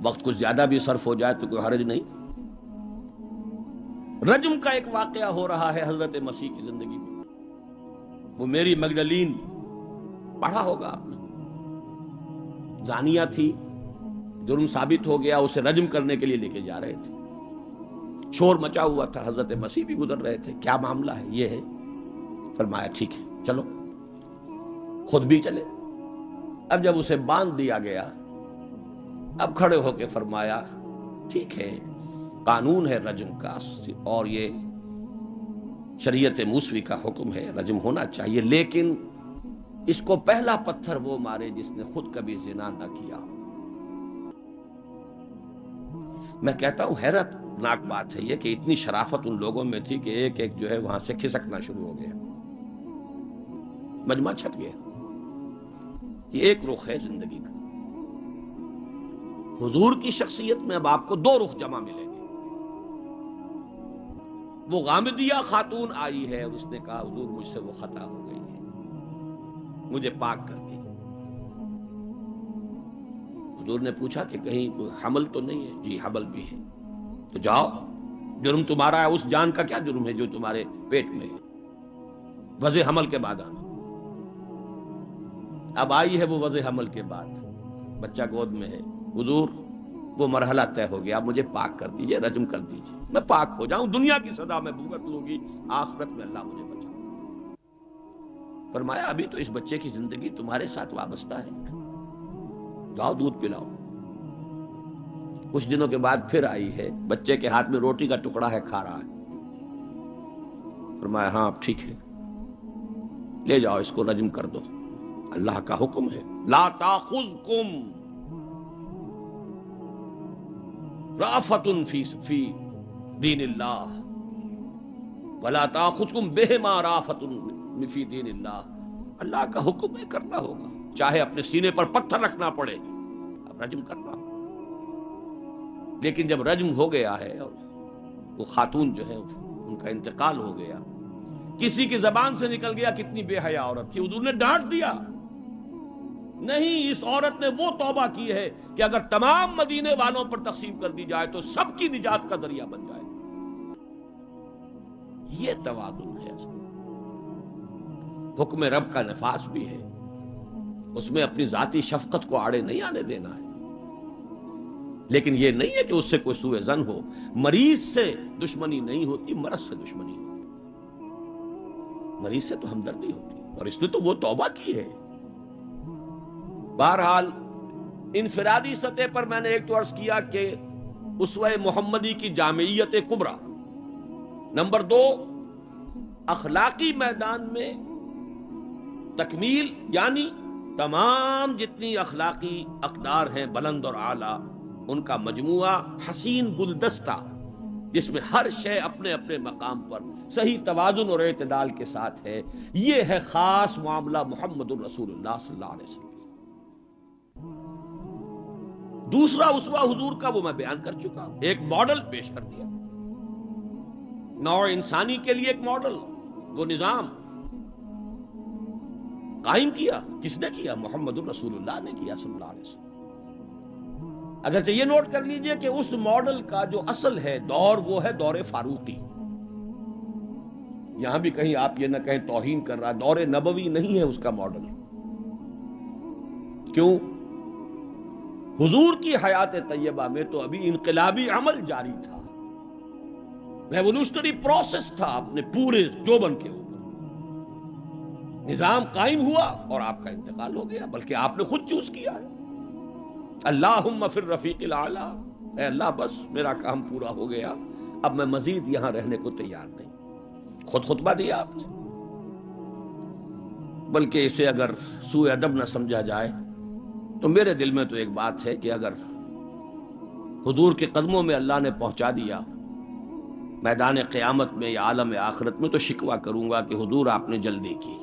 وقت کچھ زیادہ بھی صرف ہو جائے تو کوئی حرج نہیں۔ رجم کا ایک واقعہ ہو رہا ہے حضرت مسیح کی زندگی میں، وہ میری مگدلین پڑھا ہوگا آپ نے، زانیہ تھی، جرم ثابت ہو گیا، اسے رجم کرنے کے لیے لے کے جا رہے تھے، شور مچا ہوا تھا، حضرت مسیح بھی گزر رہے تھے، کیا معاملہ ہے؟ یہ ہے، فرمایا ٹھیک ہے چلو، خود بھی چلے۔ اب جب اسے باندھ دیا گیا، اب کھڑے ہو کے فرمایا ٹھیک ہے قانون ہے رجم کا، اور یہ شریعت موسوی کا حکم ہے، رجم ہونا چاہیے، لیکن اس کو پہلا پتھر وہ مارے جس نے خود کبھی زنا نہ کیا۔ میں کہتا ہوں حیرت ناک بات ہے یہ کہ اتنی شرافت ان لوگوں میں تھی کہ ایک ایک جو ہے وہاں سے کھسکنا شروع ہو گیا، مجمع چھٹ گیا۔ یہ ایک رخ ہے زندگی کا۔ حضور کی شخصیت میں اب آپ کو 2 رخ جمع ملیں گے۔ وہ غامدیہ خاتون آئی ہے اور اس نے کہا حضور مجھ سے وہ خطا ہو گئی ہے، مجھے پاک کر دی۔ حضور نے پوچھا کہ کہیں کوئی حمل تو نہیں ہے؟ جی حمل بھی ہے۔ تو جاؤ، جرم تمہارا ہے، اس جان کا کیا جرم ہے جو تمہارے پیٹ میں ہے؟ وضع حمل کے بعد آنا۔ اب آئی ہے وہ وضع حمل کے بعد، بچہ گود میں ہے۔ حضور وہ مرحلہ طے ہو گیا، اب مجھے پاک کر دیجئے، رجم کر دیجئے، میں پاک ہو جاؤں، دنیا کی سزا میں بھگت لوں گی، آخرت میں اللہ مجھے بچا۔ فرمایا ابھی تو اس بچے کی زندگی تمہارے ساتھ وابستہ ہے، جاؤ دودھ پلاؤ۔ کچھ دنوں کے بعد پھر آئی ہے، بچے کے ہاتھ میں روٹی کا ٹکڑا ہے، کھا رہا ہے۔ فرمایا ہاں اب ٹھیک ہے، لے جاؤ اس کو رجم کر دو، اللہ کا حکم ہے۔ لا تاخذکم رافت فی دین اللہ ولا تاخذکم بہما رافت فی دین اللہ، اللہ کا حکم ہے، کرنا ہوگا، چاہے اپنے سینے پر پتھر رکھنا پڑے، اب رجم کرنا ہوگا۔ لیکن جب رجم ہو گیا ہے اور وہ خاتون جو ہے ان کا انتقال ہو گیا، کسی کی زبان سے نکل گیا کتنی بے حیا عورت تھی، حضور نے ڈانٹ دیا، نہیں اس عورت نے وہ توبہ کی ہے کہ اگر تمام مدینے والوں پر تقسیم کر دی جائے تو سب کی نجات کا ذریعہ بن جائے۔ یہ توازن ہے، حکم رب کا نفاذ بھی ہے، اس میں اپنی ذاتی شفقت کو آڑے نہیں آنے دینا ہے، لیکن یہ نہیں ہے کہ اس سے کوئی سوء ظن ہو۔ مریض سے دشمنی نہیں ہوتی، مرض سے دشمنی ہوتی، مریض سے تو ہمدردی ہوتی، اور اس نے تو وہ توبہ کی ہے۔ بہرحال انفرادی سطح پر میں نے ایک تو عرض کیا کہ اسوہ محمدی کی جامعیت کبریٰ، نمبر 2 اخلاقی میدان میں تکمیل، یعنی تمام جتنی اخلاقی اقدار ہیں بلند اور اعلیٰ، ان کا مجموعہ حسین گلدستہ جس میں ہر شے اپنے اپنے مقام پر صحیح توازن اور اعتدال کے ساتھ ہے، یہ ہے خاص معاملہ محمد الرسول اللہ صلی اللہ علیہ وسلم۔ دوسرا اسوہ حضور کا وہ میں بیان کر چکا، ایک ماڈل پیش کر دیا، نوع انسانی کے لیے ایک ماڈل، وہ نظام قائم کیا، کس نے کیا؟ محمد الرسول اللہ نے کیا صلی اللہ علیہ وسلم۔ اگرچہ یہ نوٹ کر لیجئے کہ اس ماڈل کا جو اصل ہے دور، وہ ہے دور فاروقی، یہاں بھی کہیں آپ یہ نہ کہیں توہین کر رہا، دور نبوی نہیں ہے اس کا ماڈل۔ کیوں؟ حضور کی حیات طیبہ میں تو ابھی انقلابی عمل جاری تھا، ریولوشنری پروسیس تھا اپنے پورے جوبن کے اوپر، نظام قائم ہوا اور آپ کا انتقال ہو گیا، بلکہ آپ نے خود چوز کیا ہے۔ اللہم فی الرفیق الاعلی، اے اللہ بس میرا کام پورا ہو گیا، اب میں مزید یہاں رہنے کو تیار نہیں، خود خطبہ دیا آپ نے۔ بلکہ اسے اگر سوء ادب نہ سمجھا جائے تو میرے دل میں تو ایک بات ہے کہ اگر حضور کے قدموں میں اللہ نے پہنچا دیا میدان قیامت میں یا عالم آخرت میں، تو شکوہ کروں گا کہ حضور آپ نے جلدی کی۔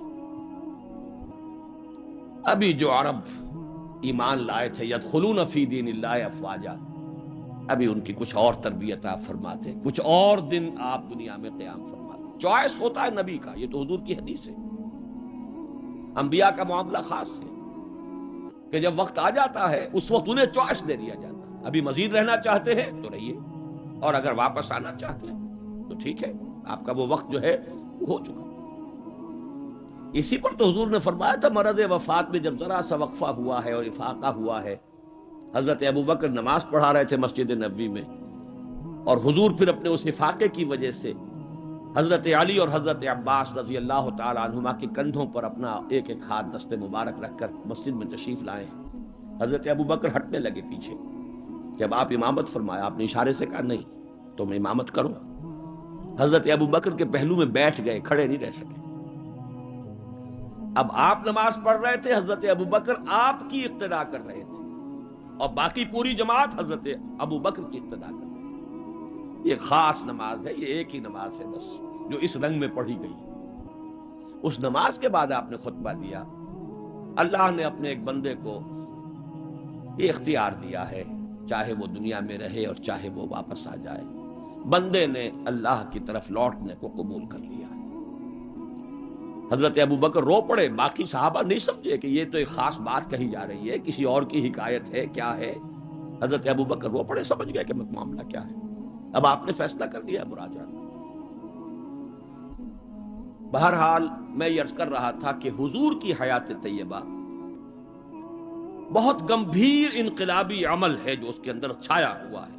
ابھی جو عرب ایمان لائے تھے یدخلون فی دین اللہ افواجا، ابھی ان کی کچھ اور تربیت آپ فرماتے، کچھ اور دن آپ دنیا میں قیام فرماتے۔ چوائس ہوتا ہے نبی کا، یہ تو حضور کی حدیث ہے۔ انبیاء کا معاملہ خاص ہے کہ جب وقت آ جاتا ہے اس وقت انہیں چوائس دے دیا جاتا ہے، ابھی مزید رہنا چاہتے ہیں تو رہیے، اور اگر واپس آنا چاہتے ہیں تو ٹھیک ہے، آپ کا وہ وقت جو ہے وہ ہو چکا۔ اسی پر تو حضور نے فرمایا تھا مرض وفات میں جب ذرا سا وقفہ ہوا ہے اور افاقہ ہوا ہے، حضرت ابوبکر نماز پڑھا رہے تھے مسجد نبوی میں، اور حضور پھر اپنے اس افاقے کی وجہ سے حضرت علی اور حضرت عباس رضی اللہ تعالی عنہما کے کندھوں پر اپنا ایک ایک ہاتھ دست مبارک رکھ کر مسجد میں تشریف لائے ہیں۔ حضرت ابوبکر ہٹنے لگے پیچھے، جب آپ امامت فرمایا آپ نے اشارے سے کہا نہیں تم امامت کرو، حضرت ابوبکر کے پہلو میں بیٹھ گئے، کھڑے نہیں رہ سکے۔ اب آپ نماز پڑھ رہے تھے، حضرت ابوبکر آپ کی اقتدا کر رہے تھے، اور باقی پوری جماعت حضرت ابوبکر کی اقتدا کر رہی ہے۔ یہ خاص نماز ہے، یہ ایک ہی نماز ہے بس جو اس رنگ میں پڑھی گئی۔ اس نماز کے بعد آپ نے خطبہ دیا، اللہ نے اپنے ایک بندے کو یہ اختیار دیا ہے، چاہے وہ دنیا میں رہے اور چاہے وہ واپس آ جائے، بندے نے اللہ کی طرف لوٹنے کو قبول کر لیا. حضرت ابو بکر رو پڑے. باقی صحابہ نہیں سمجھے کہ یہ تو ایک خاص بات کہی جا رہی ہے، کسی اور کی حکایت ہے، کیا ہے. حضرت ابو بکر رو پڑے، سمجھ گئے کہ معاملہ کیا ہے. اب آپ نے فیصلہ کر لیا ہے مراجعہ. بہرحال میں یہ عرض کر رہا تھا کہ حضور کی حیات طیبہ بہت گمبھیر انقلابی عمل ہے جو اس کے اندر چھایا ہوا ہے.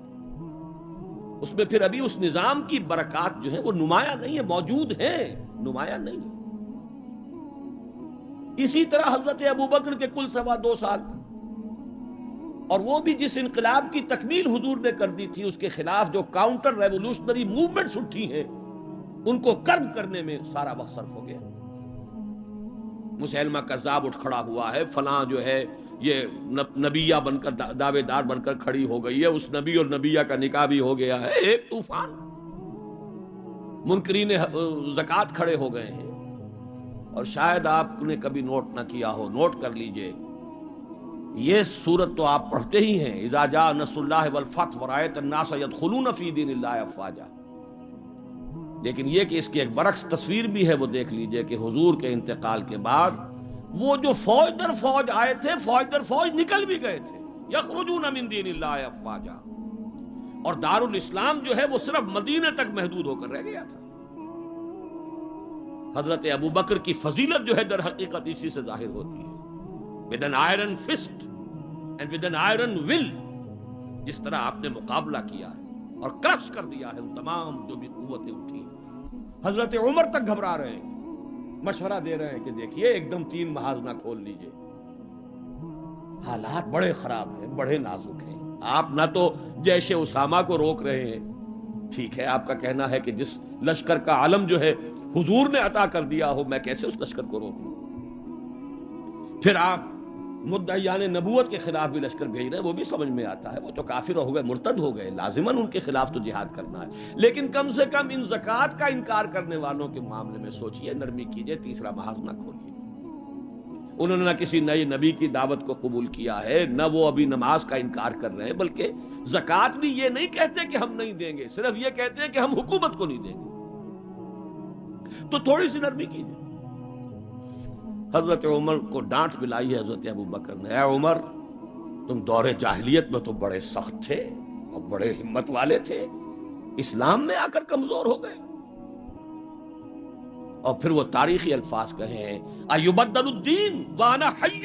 اس میں پھر ابھی اس نظام کی برکات جو ہیں وہ نمایاں نہیں ہے، موجود ہیں، نمایاں نہیں ہے. اسی طرح حضرت ابوبکر کے کل 2.25 سال، اور وہ بھی جس انقلاب کی تکمیل حضور نے کر دی تھی، اس کے خلاف جو کاؤنٹر ریولوشنری موومنٹس اٹھی ہیں ان کو کرب کرنے میں سارا وقت صرف ہو گیا. مسیلمہ کذاب اٹھ کھڑا ہوا ہے، فلاں جو ہے یہ نبیہ بن کر دعوے دار بن کر کھڑی ہو گئی ہے، اس نبی اور نبیہ کا نکاح بھی ہو گیا ہے. ایک طوفان. منکرین زکوٰۃ کھڑے ہو گئے ہیں. اور شاید آپ نے کبھی نوٹ نہ کیا ہو، نوٹ کر لیجئے، یہ سورت تو آپ پڑھتے ہی ہیں، اذا جاء نصر اللہ والفتح ورأیت الناس يدخلون فی دین اللہ افواجا. لیکن یہ کہ اس کی ایک برعکس تصویر بھی ہے، وہ دیکھ لیجئے کہ حضور کے انتقال کے بعد وہ جو فوج در فوج آئے تھے، فوج در فوج نکل بھی گئے تھے. یخرجون من دین اللہ افواجا. اور دارالاسلام جو ہے وہ صرف مدینے تک محدود ہو کر رہ گیا تھا. حضرت ابو بکر کی فضیلت جو ہے در حقیقت اسی سے ظاہر ہوتی ہے. with an iron fist and with an iron will، جس طرح آپ نے مقابلہ کیا ہے اور کرش کر دیا ہے ان تمام جو بھی قوتیں اٹھی. حضرت عمر تک گھبرا رہے ہیں، مشورہ دے رہے ہیں کہ دیکھیے ایک دم 3 محاذ نہ کھول لیجئے، حالات بڑے خراب ہیں، بڑے نازک ہیں. آپ نہ تو جیش اسامہ کو روک رہے ہیں، ٹھیک ہے آپ کا کہنا ہے کہ جس لشکر کا علم جو ہے حضور نے عطا کر دیا ہو، میں کیسے اس لشکر کو روکوں. پھر آپ مدعیان نبوت کے خلاف بھی لشکر بھیج رہے ہیں، وہ بھی سمجھ میں آتا ہے، وہ تو کافر ہو گئے، مرتد ہو گئے، لازماً ان کے خلاف تو جہاد کرنا ہے. لیکن کم سے کم ان زکوٰۃ کا انکار کرنے والوں کے معاملے میں سوچئے، نرمی کیجئے، تیسرا محاذ نہ کھولیے. انہوں نے نہ کسی نئے نبی کی دعوت کو قبول کیا ہے، نہ وہ ابھی نماز کا انکار کر رہے ہیں، بلکہ زکوٰۃ بھی یہ نہیں کہتے کہ ہم نہیں دیں گے، صرف یہ کہتے ہیں کہ ہم حکومت کو نہیں دیں گے. تو تھوڑی سی نرمی کیجئے. حضرت عمر کو ڈانٹ ملائی ہے حضرت ابو بکر نے. اے عمر، تم دور جاہلیت میں تو بڑے سخت تھے اور بڑے ہمت والے تھے، اسلام میں آ کر کمزور ہو گئے. اور پھر وہ تاریخی الفاظ کہے ہیں، ایبدل الدین وانا حی،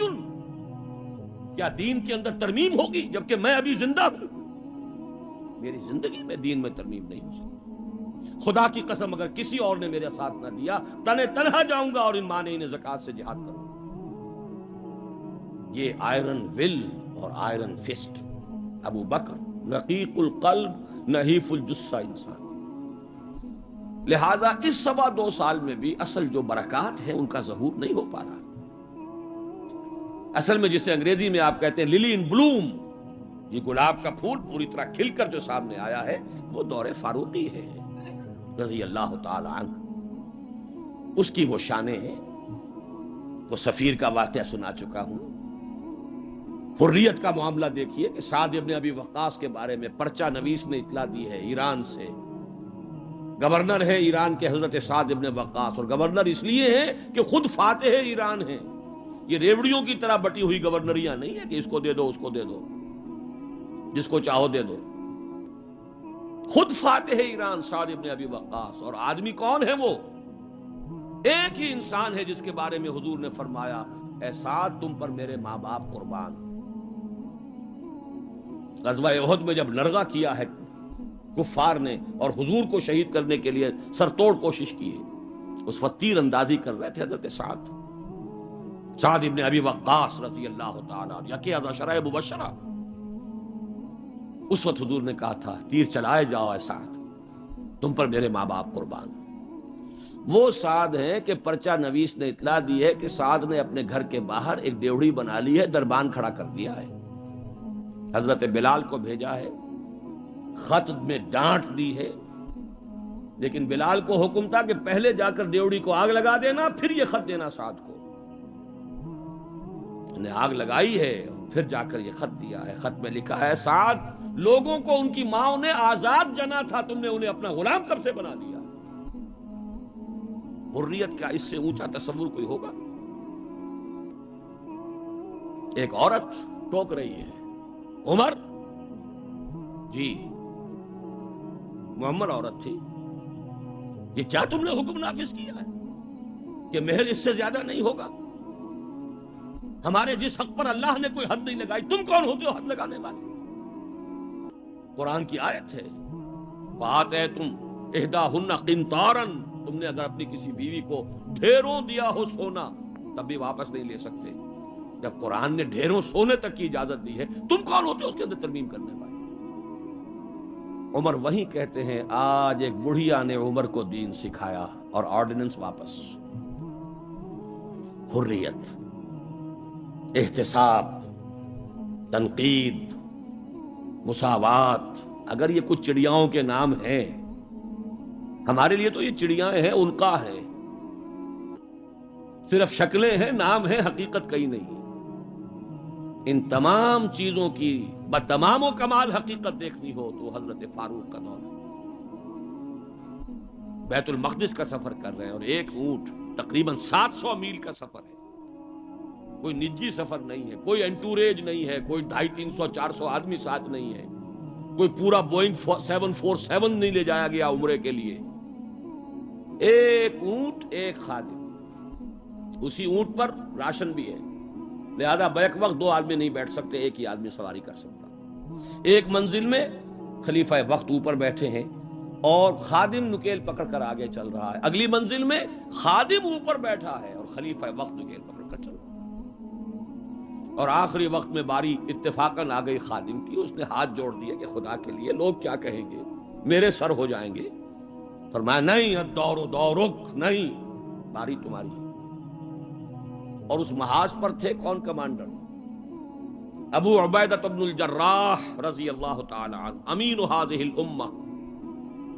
کیا دین کے اندر ترمیم ہوگی جبکہ میں ابھی زندہ ہوں؟ میری زندگی میں دین میں ترمیم نہیں ہو سکتی. خدا کی قسم اگر کسی اور نے میرے ساتھ نہ دیا، تنہا جاؤں گا اور ان مانعین زکوٰۃ سے جہاد کروں گا. یہ آئرن ول اور آئرن فسٹ ابو بکر، رقیق القلب نحیف الجثہ انسان. لہذا اس 2.25 سال میں بھی اصل جو برکات ہیں ان کا ظہور نہیں ہو پا رہا. اصل میں جسے انگریزی میں آپ کہتے ہیں للی ان بلوم، یہ گلاب کا پھول پوری طرح کھل کر جو سامنے آیا ہے، وہ دور فاروقی ہے رضی اللہ تعالی عنہ. اس کی وہ شانیں ہیں. وہ سفیر کا واقعہ سنا چکا ہوں. حریت کا معاملہ دیکھیے کہ سعد ابن ابی وقاص کے بارے میں پرچہ نویس نے اطلاع دی ہے ایران سے. گورنر ہے ایران کے حضرت سعد ابن وقاص، اور گورنر اس لیے ہے کہ خود فاتح ایران ہیں. یہ ریوڑیوں کی طرح بٹی ہوئی گورنریاں نہیں ہیں کہ اس کو دے دو اس کو دے دو، جس کو چاہو دے دو. خود فاتح ایران سعد ابن ابی وقاص. اور آدمی کون ہے وہ؟ ایک ہی انسان ہے جس کے بارے میں حضور نے فرمایا، اے سعد تم پر میرے ماں باپ قربان. غزوہ احد میں جب لرغہ کیا ہے کفار نے اور حضور کو شہید کرنے کے لیے سرتوڑ کوشش کی ہے، اس وقت تیر اندازی کر رہے تھے حضرت سعد ابن ابی وقاص رضی اللہ تعالیٰ عنہ، یکی از عشرہ مبشرہ. اس وقت حضور نے کہا تھا تیر چلائے جاؤ اے سعد، تم پر میرے ماں باپ قربان. وہ سعد ہیں کہ پرچہ نویس نے اطلاع دی ہے کہ سعد نے اپنے گھر کے باہر ایک ڈیوڑی بنا لی ہے، دربان کھڑا کر دیا ہے. حضرت بلال کو بھیجا ہے، خط میں ڈانٹ دی ہے، لیکن بلال کو حکم تھا کہ پہلے جا کر ڈیوڑی کو آگ لگا دینا، پھر یہ خط دینا سعد کو. نے آگ لگائی ہے، پھر جا کر یہ خط دیا ہے. خط میں لکھا ہے سعد، لوگوں کو ان کی ماں نے آزاد جنا تھا، تم نے انہیں اپنا غلام کب سے بنا دیا. حریت کا اس سے اونچا تصور کوئی ہوگا؟ ایک عورت ٹوک رہی ہے، عمر جی محمد عورت تھی، یہ کیا تم نے حکم نافذ کیا ہے کہ مہر اس سے زیادہ نہیں ہوگا؟ ہمارے جس حق پر اللہ نے کوئی حد نہیں لگائی، تم کون ہوتے ہو حد لگانے والے؟ قرآن کی آیت ہے، بات ہے تم احداہن قنطارا، تم نے اگر اپنی کسی بیوی کو ڈھیروں دیا ہو سونا تب بھی واپس نہیں لے سکتے. جب قرآن نے ڈھیروں سونے تک کی اجازت دی ہے، تم کون ہوتے ہو اس کے اندر ترمیم کرنے والے؟ عمر وہیں کہتے ہیں آج ایک بڑھیا نے عمر کو دین سکھایا اور آرڈیننس واپس. حریت، احتساب، تنقید، مساوات، اگر یہ کچھ چڑیاؤں کے نام ہیں، ہمارے لیے تو یہ چڑیاں ہیں، ان کا ہے، صرف شکلیں ہیں، نام ہیں، حقیقت کہیں نہیں. ان تمام چیزوں کی بتمام و کمال حقیقت دیکھنی ہو تو حضرت فاروق کا دور ہے. بیت المقدس کا سفر کر رہے ہیں اور ایک اونٹ تقریباً 700 میل کا سفر ہے، کوئی نجی سفر نہیں ہے، کوئی انٹوریج نہیں ہے، کوئی 250-300-400 آدمی ساتھ نہیں ہے، کوئی پورا بوئنگ 747 نہیں لے جایا گیا عمرے کے لیے. ایک اونٹ، ایک خادم، اسی اونٹ پر راشن بھی ہے، لہذا بیک وقت 2 آدمی نہیں بیٹھ سکتے، ایک ہی آدمی سواری کر سکتا. ایک منزل میں خلیفہ وقت اوپر بیٹھے ہیں اور خادم نکیل پکڑ کر آگے چل رہا ہے، اگلی منزل میں خادم اوپر بیٹھا ہے اور خلیفہ وقت نکیل پکڑ کر چل رہا ہے. اور آخری وقت میں باری اتفاقاً آ گئی خادم کی، اس نے ہاتھ جوڑ دیا کہ خدا کے لیے لوگ کیا کہیں گے، میرے سر ہو جائیں گے. فرمایا نہیں، الدور دورک، نہیں، باری تمہاری. اور اس محاذ پر تھے کون کمانڈر؟ ابو عبیدہ بن الجراح رضی اللہ تعالی عنہ، امین هذه الامہ.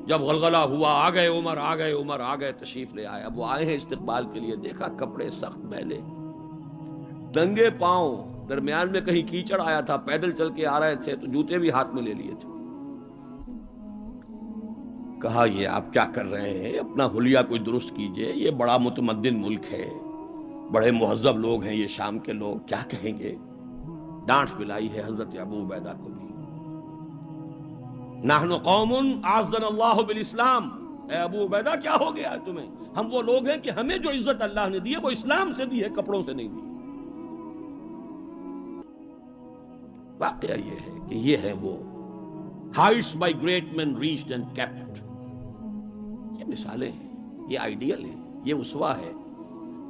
جب غلغلہ ہوا، آ گئے عمر، آ گئے عمر، آ گئے، تشریف لے آئے. اب وہ آئے ہیں استقبال کے لیے، دیکھا کپڑے سخت میلے، ننگے پاؤں، درمیان میں کہیں کیچڑ آیا تھا، پیدل چل کے آ رہے تھے تو جوتے بھی ہاتھ میں لے لیے تھے. کہا یہ آپ کیا کر رہے ہیں، اپنا حلیہ کوئی درست کیجئے، یہ بڑا متمدن ملک ہے، بڑے مہذب لوگ ہیں یہ شام کے لوگ، کیا کہیں گے. ڈانٹ پلائی ہے حضرت ابو عبیدہ کو بھی. نحن قوم اعزنا اللہ بالاسلام، اے ابو عبیدہ کیا ہو گیا ہے تمہیں، ہم وہ لوگ ہیں کہ ہمیں جو عزت اللہ نے دی ہے وہ اسلام سے دی ہے، کپڑوں سے نہیں دی. واقعہ یہ ہے کہ یہ ہے وہ heights by great men reached and kept. یہ مثالیں ہیں، یہ آئیڈیل ہے، یہ اسوہ ہے،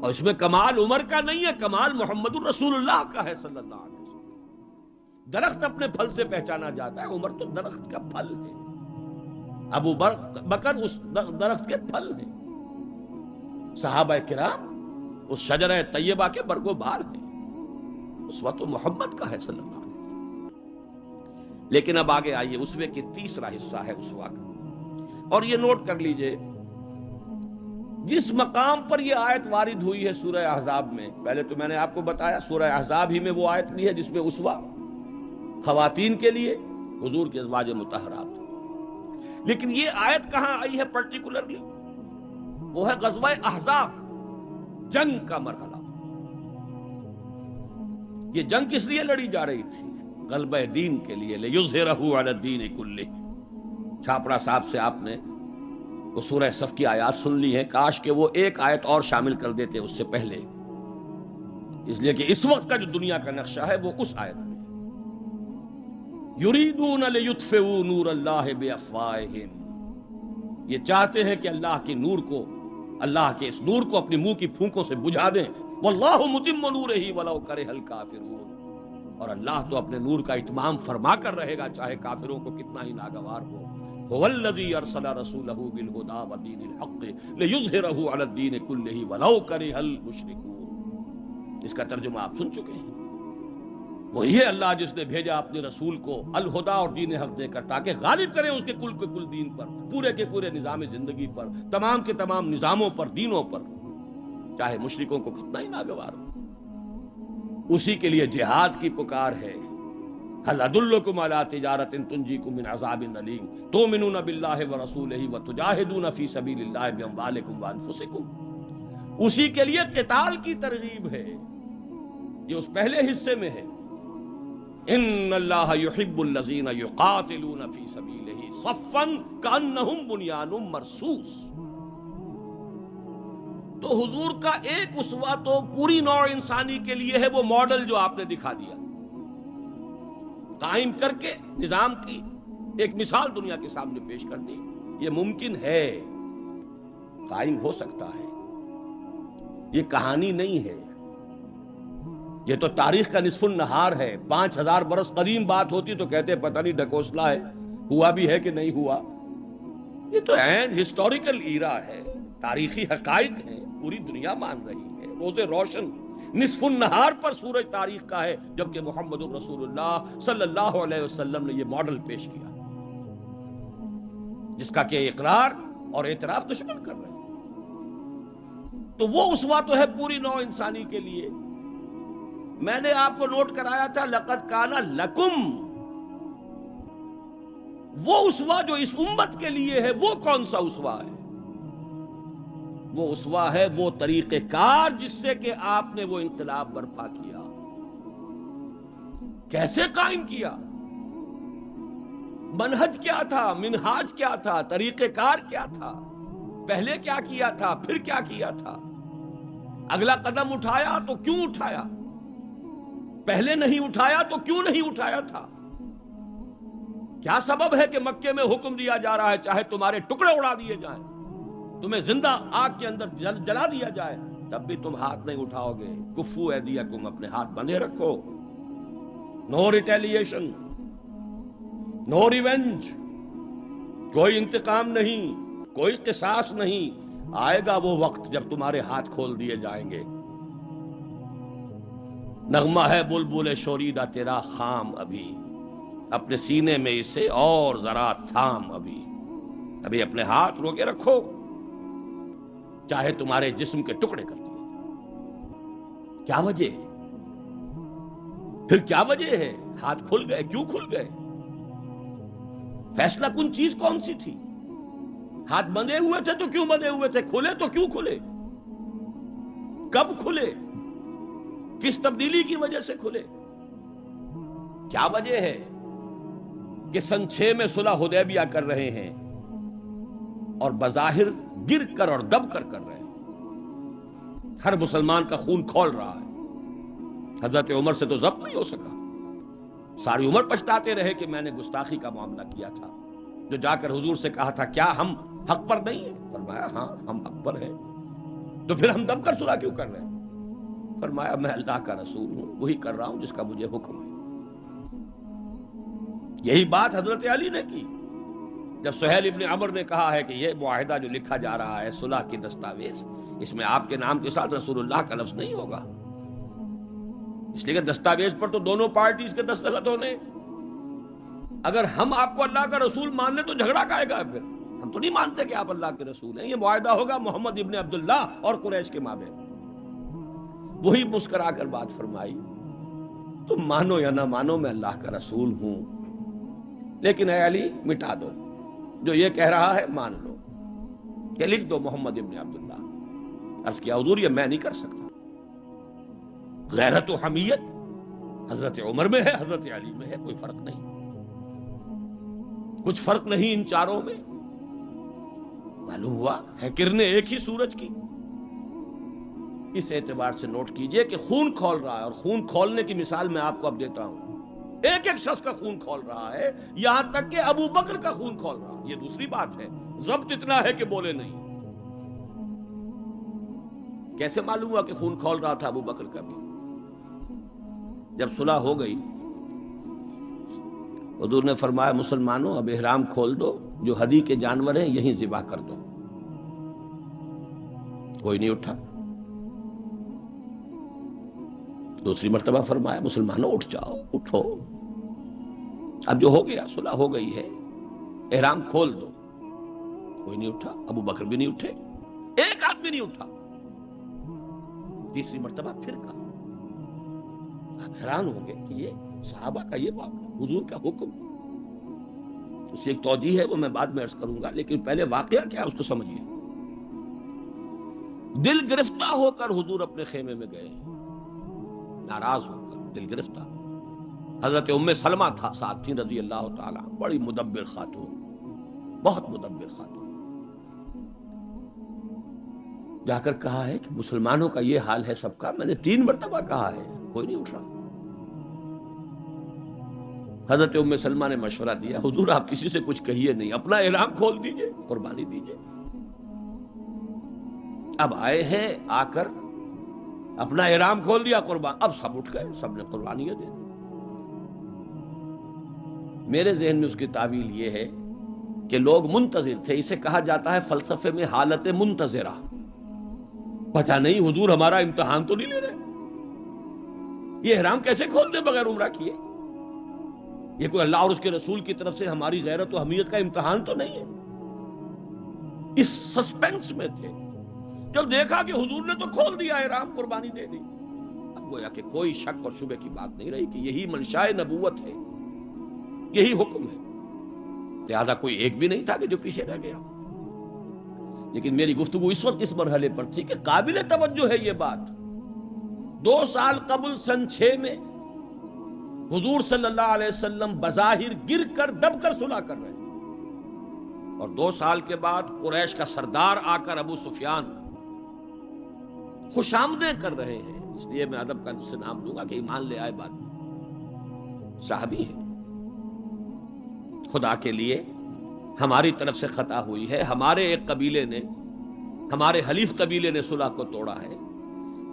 اور اس میں کمال عمر کا نہیں ہے، کمال محمد الرسول اللہ کا ہے صلی اللہ علیہ وسلم. درخت اپنے پھل سے پہچانا جاتا ہے، عمر تو درخت کا پھل ہے، ابو بکر اس درخت کے پھل ہیں، صحابہ کرام اس شجرہ طیبہ کے برگ و بار ہیں. اسوہ تو محمد کا ہے صلی اللہ علیہ وسلم. لیکن اب آگے آئیے، اسوے کی تیسرا حصہ ہے اسوہ کا، اور یہ نوٹ کر لیجئے جس مقام پر یہ آیت وارد ہوئی ہے سورہ احزاب میں. پہلے تو میں نے آپ کو بتایا سورہ احزاب ہی میں وہ آیت بھی ہے جس میں اسوہ خواتین کے لیے حضور کے ازواج مطہرات. لیکن یہ آیت کہاں آئی ہے پرٹیکولرلی؟ وہ ہے غزوہ احزاب، جنگ کا مرحلہ. یہ جنگ کس لیے لڑی جا رہی تھی؟ غلبہ دین کے لیے، لِیُظْهِرَهُ عَلَى الدِّینِ كُلِّهِ. چھاپڑا صاحب سے آپ نے وہ سورہ صف کی آیات سن لی ہیں، کاش کہ وہ ایک آیت اور شامل کر دیتے اس سے پہلے، اس لیے کہ اس وقت کا جو دنیا کا نقشہ ہے وہ اس آیت میں. یریدون لیطفئوا نور اللہ بافواہہم، یہ چاہتے ہیں کہ اللہ کے نور کو، اللہ کے اس نور کو اپنی منہ کی پھونکوں سے بجھا دیں. واللہ متم نورہ ولو کرہ الکافرون، اور اللہ تو اپنے نور کا اتمام فرما کر رہے گا چاہے کافروں کو کتنا ہی ناگوار ہو. هو الذی ارسل رسولہ بالہدی ودین الحق لیظہرہ علی الدین کلہ ولو کرہ المشرکون. اس کا ترجمہ آپ سن چکے ہیں. وہی ہے اللہ جس نے بھیجا اپنے رسول کو الہدا اور دین حق دے کر تاکہ غالب کریں اس کے کل کے کل دین پر، پورے کے پورے نظام زندگی پر، تمام کے تمام نظاموں پر، دینوں پر، چاہے مشرکوں کو کتنا ہی ناگوار ہو. اسی کے لیے جہاد کی پکار ہے. هل ادلکم علی تجارۃ تنجیکم من عذاب الیم تؤمنون باللہ ورسولہ وتجاہدون فی سبیل اللہ باموالکم وانفسکم. اسی کے لیے قتال کی ترغیب ہے. یہ اس پہلے حصے میں ہے. ان اللہ یحب الذین یقاتلون فی سبیلہ صفا کانہم بنیان مرصوص. تو حضور کا ایک اسوہ تو پوری نوع انسانی کے لیے ہے، وہ ماڈل جو آپ نے دکھا دیا، قائم کر کے نظام کی ایک مثال دنیا کے سامنے پیش کر دی. یہ ممکن ہے، قائم ہو سکتا ہے، یہ کہانی نہیں ہے، یہ تو تاریخ کا نصف النہار ہے. 5000 برس قدیم بات ہوتی تو کہتے پتہ نہیں ڈھکوسلا ہے، ہوا بھی ہے کہ نہیں ہوا. یہ تو عین ہسٹوریکل ایرا ہے، تاریخی حقائق ہیں، پوری دنیا مان رہی ہے. روز روشن نصف النہار پر سورج تاریخ کا ہے، جبکہ محمد رسول اللہ صلی اللہ علیہ وسلم نے یہ ماڈل پیش کیا جس کا کہ اقرار اور اعتراف دشمن کر رہے ہیں. تو وہ اسوہ تو ہے پوری نوع انسانی کے لیے. میں نے آپ کو نوٹ کرایا تھا لقد کان لکم. وہ اسوہ جو اس امت کے لیے ہے وہ کون سا اسوہ ہے؟ وہ اسوہ ہے وہ طریقہ کار جس سے کہ آپ نے وہ انقلاب برپا کیا. کیسے قائم کیا؟ منہج کیا تھا؟ منہاج کیا تھا؟ طریقہ کار کیا تھا؟ پہلے کیا کیا تھا؟ پھر کیا کیا تھا؟ اگلا قدم اٹھایا تو کیوں اٹھایا؟ پہلے نہیں اٹھایا تو کیوں نہیں اٹھایا تھا؟ کیا سبب ہے کہ مکے میں حکم دیا جا رہا ہے چاہے تمہارے ٹکڑے اڑا دیے جائیں، تمہیں زندہ آگ کے اندر جلا دیا جائے، تب بھی تم ہاتھ نہیں اٹھاؤ گے؟ کفو ایدیکم، اپنے ہاتھ بندھے رکھو. نو ریٹیلیشن، نو ریونج، کوئی انتقام نہیں، کوئی قصاص نہیں. آئے گا وہ وقت جب تمہارے ہاتھ کھول دیے جائیں گے. نغمہ ہے بلبل شوریدہ تیرا خام، ابھی اپنے سینے میں اسے اور ذرا تھام. ابھی اپنے ہاتھ روکے رکھو، چاہے تمہارے جسم کے ٹکڑے کر دیے. کیا وجہ ہے؟ پھر کیا وجہ ہے؟ ہاتھ کھل گئے، کیوں کھل گئے؟ فیصلہ کن چیز کون سی تھی؟ ہاتھ بندھے ہوئے تھے تو کیوں بندھے ہوئے تھے؟ کھلے تو کیوں کھلے؟ کب کھلے؟ کس تبدیلی کی وجہ سے کھلے؟ کیا وجہ ہے کہ سن 6 میں صلح حدیبیہ کر رہے ہیں اور بظاہر گر کر اور دب کر رہے ہیں؟ ہر مسلمان کا خون کھول رہا ہے. حضرت عمر سے تو ضبط نہیں ہو سکا. ساری عمر پچھتاتے رہے کہ میں نے گستاخی کا معاملہ کیا تھا. جو جا کر حضور سے کہا تھا کیا ہم حق پر نہیں ہیں؟ فرمایا ہاں ہم حق پر ہیں. تو پھر ہم دب کر صلح کیوں کر رہے ہیں؟ فرمایا میں اللہ کا رسول ہوں، وہی کر رہا ہوں جس کا مجھے حکم ہے. یہی بات حضرت علی نے کی جب سہیل ابن عمر نے کہا ہے کہ یہ معاہدہ جو لکھا جا رہا ہے صلح کی دستاویز، اس میں آپ کے نام کے ساتھ رسول اللہ کا لفظ نہیں ہوگا، اس لیے کہ دستاویز پر تو دونوں پارٹیز کے دستخط ہونے. اگر ہم آپ کو اللہ کا رسول مان لیں تو جھگڑا کائے گا؟ پھر ہم تو نہیں مانتے کہ آپ اللہ کے رسول ہیں. یہ معاہدہ ہوگا محمد ابن عبداللہ اور قریش کے مابین. وہی مسکرا کر بات فرمائی، تم مانو یا نہ مانو میں اللہ کا رسول ہوں، لیکن اے علی مٹا دو جو یہ کہہ رہا ہے، مان لو کہ لکھ دو محمد ابن عبداللہ. عرض کیا حضور یہ میں نہیں کر سکتا. غیرت و حمیت حضرت عمر میں ہے، حضرت علی میں ہے، کوئی فرق نہیں. کچھ فرق نہیں ان چاروں میں. معلوم ہوا ہے کرنیں ایک ہی سورج کی. اس اعتبار سے نوٹ کیجئے کہ خون کھول رہا ہے، اور خون کھولنے کی مثال میں آپ کو اب دیتا ہوں. ایک ایک شخص کا خون کھول رہا ہے، یہاں تک کہ ابو بکر کا خون کھول رہا ہے. یہ دوسری بات ہے، ضبط اتنا ہے کہ بولے نہیں. کیسے معلوم ہوا کہ خون کھول رہا تھا ابو بکر کا بھی؟ جب صلح ہو گئی حضور نے فرمایا مسلمانوں اب احرام کھول دو، جو ہدی کے جانور ہیں یہیں ذبح کر دو. کوئی نہیں اٹھا. دوسری مرتبہ فرمایا مسلمانوں اٹھ جاؤ، اٹھو، اب جو ہو گیا صلح ہو گئی ہے، احرام کھول دو. کوئی نہیں اٹھا. ابو بکر بھی نہیں اٹھے، ایک آدمی نہیں اٹھا. تیسری مرتبہ پھر کہا. آپ حیران ہوں گے کہ یہ صحابہ کا یہ واقعہ، حضور کا حکم، اس کی ایک توجیہ ہے وہ میں بعد میں عرض کروں گا، لیکن پہلے واقعہ کیا ہے اس کو سمجھیے۔ دل گرفتہ ہو کر حضور اپنے خیمے میں گئے، ناراض ہو کر، دل گرفتہ۔ حضرت ام سلمہ تھا ساتھ تھی رضی اللہ تعالیٰ، بڑی مدبر خاتون، بہت مدبر خاتون۔ جا کر کہا ہے کہ مسلمانوں کا یہ حال ہے سب کا، میں نے 3 مرتبہ کہا ہے، کوئی نہیں اٹھ رہا۔ حضرت ام سلمہ نے مشورہ دیا، حضور آپ کسی سے کچھ کہیے نہیں، اپنا احرام کھول دیجئے، قربانی دیجئے۔ اب آئے ہیں، آ کر اپنا احرام کھول دیا، قربان، اب سب اٹھ گئے، سب نے قربانیاں دے دی۔ میرے ذہن میں اس کی تعویل یہ ہے کہ لوگ منتظر تھے، اسے کہا جاتا ہے فلسفے میں حالت منتظرہ، پتہ نہیں حضور ہمارا امتحان تو نہیں لے رہے، یہ احرام کیسے کھول دے بغیر عمرہ کیے، یہ کوئی اللہ اور اس کے رسول کی طرف سے ہماری غیرت و حمیت کا امتحان تو نہیں ہے۔ اس سسپینس میں تھے، جب دیکھا کہ حضور نے تو کھول دیا احرام، قربانی دے دی، اب گویا کہ کوئی شک اور شبہ کی بات نہیں رہی کہ یہی منشاء نبوت ہے، یہی حکم ہے، لہذا کوئی ایک بھی نہیں تھا کہ جو پیچھے رہ گیا۔ لیکن میری گفتگو اس وقت اس مرحلے پر تھی کہ قابل توجہ ہے یہ بات، 2 سال قبل سن 6 میں حضور صلی اللہ علیہ وسلم بظاہر گر کر دب کر صلح کر رہے ہیں، اور 2 سال کے بعد قریش کا سردار آ کر ابو سفیان خوش آمدیں کر رہے ہیں، اس لیے میں ادب کا اس سے نام دوں گا کہ ایمان لے آئے بعد میں، صحابی ہے، خدا کے لیے ہماری طرف سے خطا ہوئی ہے، ہمارے ایک قبیلے نے، ہمارے حلیف قبیلے نے صلح کو توڑا ہے،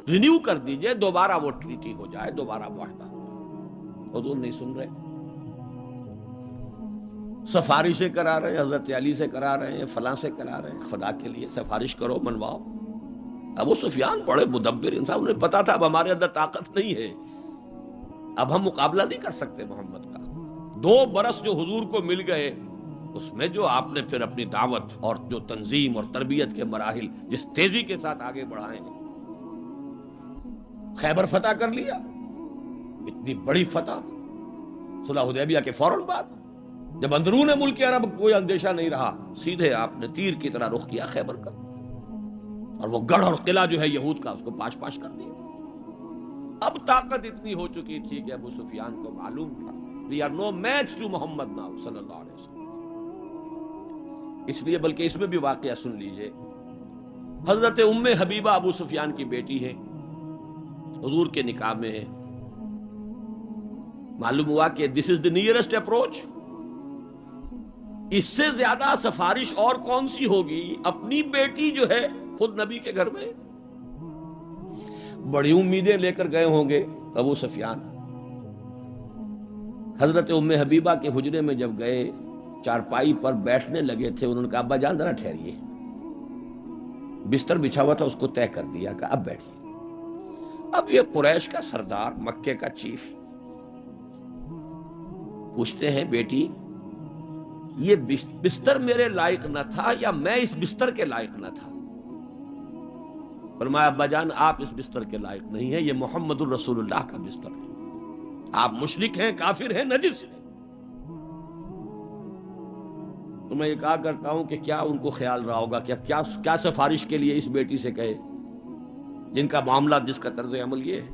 رینیو کر دیجئے، دوبارہ وہ ٹریٹی ہو جائے، دوبارہ معاہدہ ہو جائے۔ حضور نہیں سن رہے، سفارشیں کرا رہے ہیں، حضرت علی سے کرا رہے ہیں، فلاں سے کرا رہے ہیں، خدا کے لیے سفارش کرو، منواؤ۔ ابو سفیان بڑے مدبر انسان، انہیں پتا تھا اب ہمارے اندر طاقت نہیں ہے، اب ہم مقابلہ نہیں کر سکتے محمد کا۔ 2 برس جو حضور کو مل گئے، اس میں جو آپ نے پھر اپنی دعوت اور جو تنظیم اور تربیت کے مراحل جس تیزی کے ساتھ آگے بڑھائے ہیں، خیبر فتح کر لیا، اتنی بڑی فتح، صلح حدیبیہ کے فوراً بعد، جب اندرون ملک عرب کوئی اندیشہ نہیں رہا، سیدھے آپ نے تیر کی طرح رخ کیا خیبر کا، اور وہ گڑھ اور قلعہ جو ہے یہود کا، اس کو پاش پاش کر دیا۔ اب طاقت اتنی ہو چکی تھی کہ ابو سفیان کو معلوم تھا we are no match to Muhammad now صلی اللہ علیہ وسلم۔ اس لیے بلکہ اس میں بھی واقعہ سن لیجئے، حضرت ام حبیبہ ابو سفیان کی بیٹی ہے، حضور کے نکاح میں ہے، معلوم ہوا کہ this is the nearest approach، اس سے زیادہ سفارش اور کون سی ہوگی، اپنی بیٹی جو ہے خود نبی کے گھر میں، بڑی امیدیں لے کر گئے ہوں گے ابو سفیان۔ حضرت ام حبیبہ کے حجرے میں جب گئے، چارپائی پر بیٹھنے لگے تھے، انہوں نے کہا ابا جان ذرا ٹھہریے، بستر بچھا ہوا تھا اس کو طے کر دیا، کہا اب بیٹھیے۔ اب یہ قریش کا سردار، مکے کا چیف، پوچھتے ہیں بیٹی یہ بستر میرے لائق نہ تھا یا میں اس بستر کے لائق نہ تھا؟ فرمایا ابا جان آپ اس بستر کے لائق نہیں ہیں، یہ محمد الرسول اللہ کا بستر ہے، آپ مشرک ہیں، کافر ہیں، نجس ہیں۔ تو میں یہ کہا کرتا ہوں کہ کیا ان کو خیال رہا ہوگا کہ اب کیا سفارش کے لیے اس بیٹی سے کہے جن کا معاملہ، جس کا طرز عمل یہ ہے۔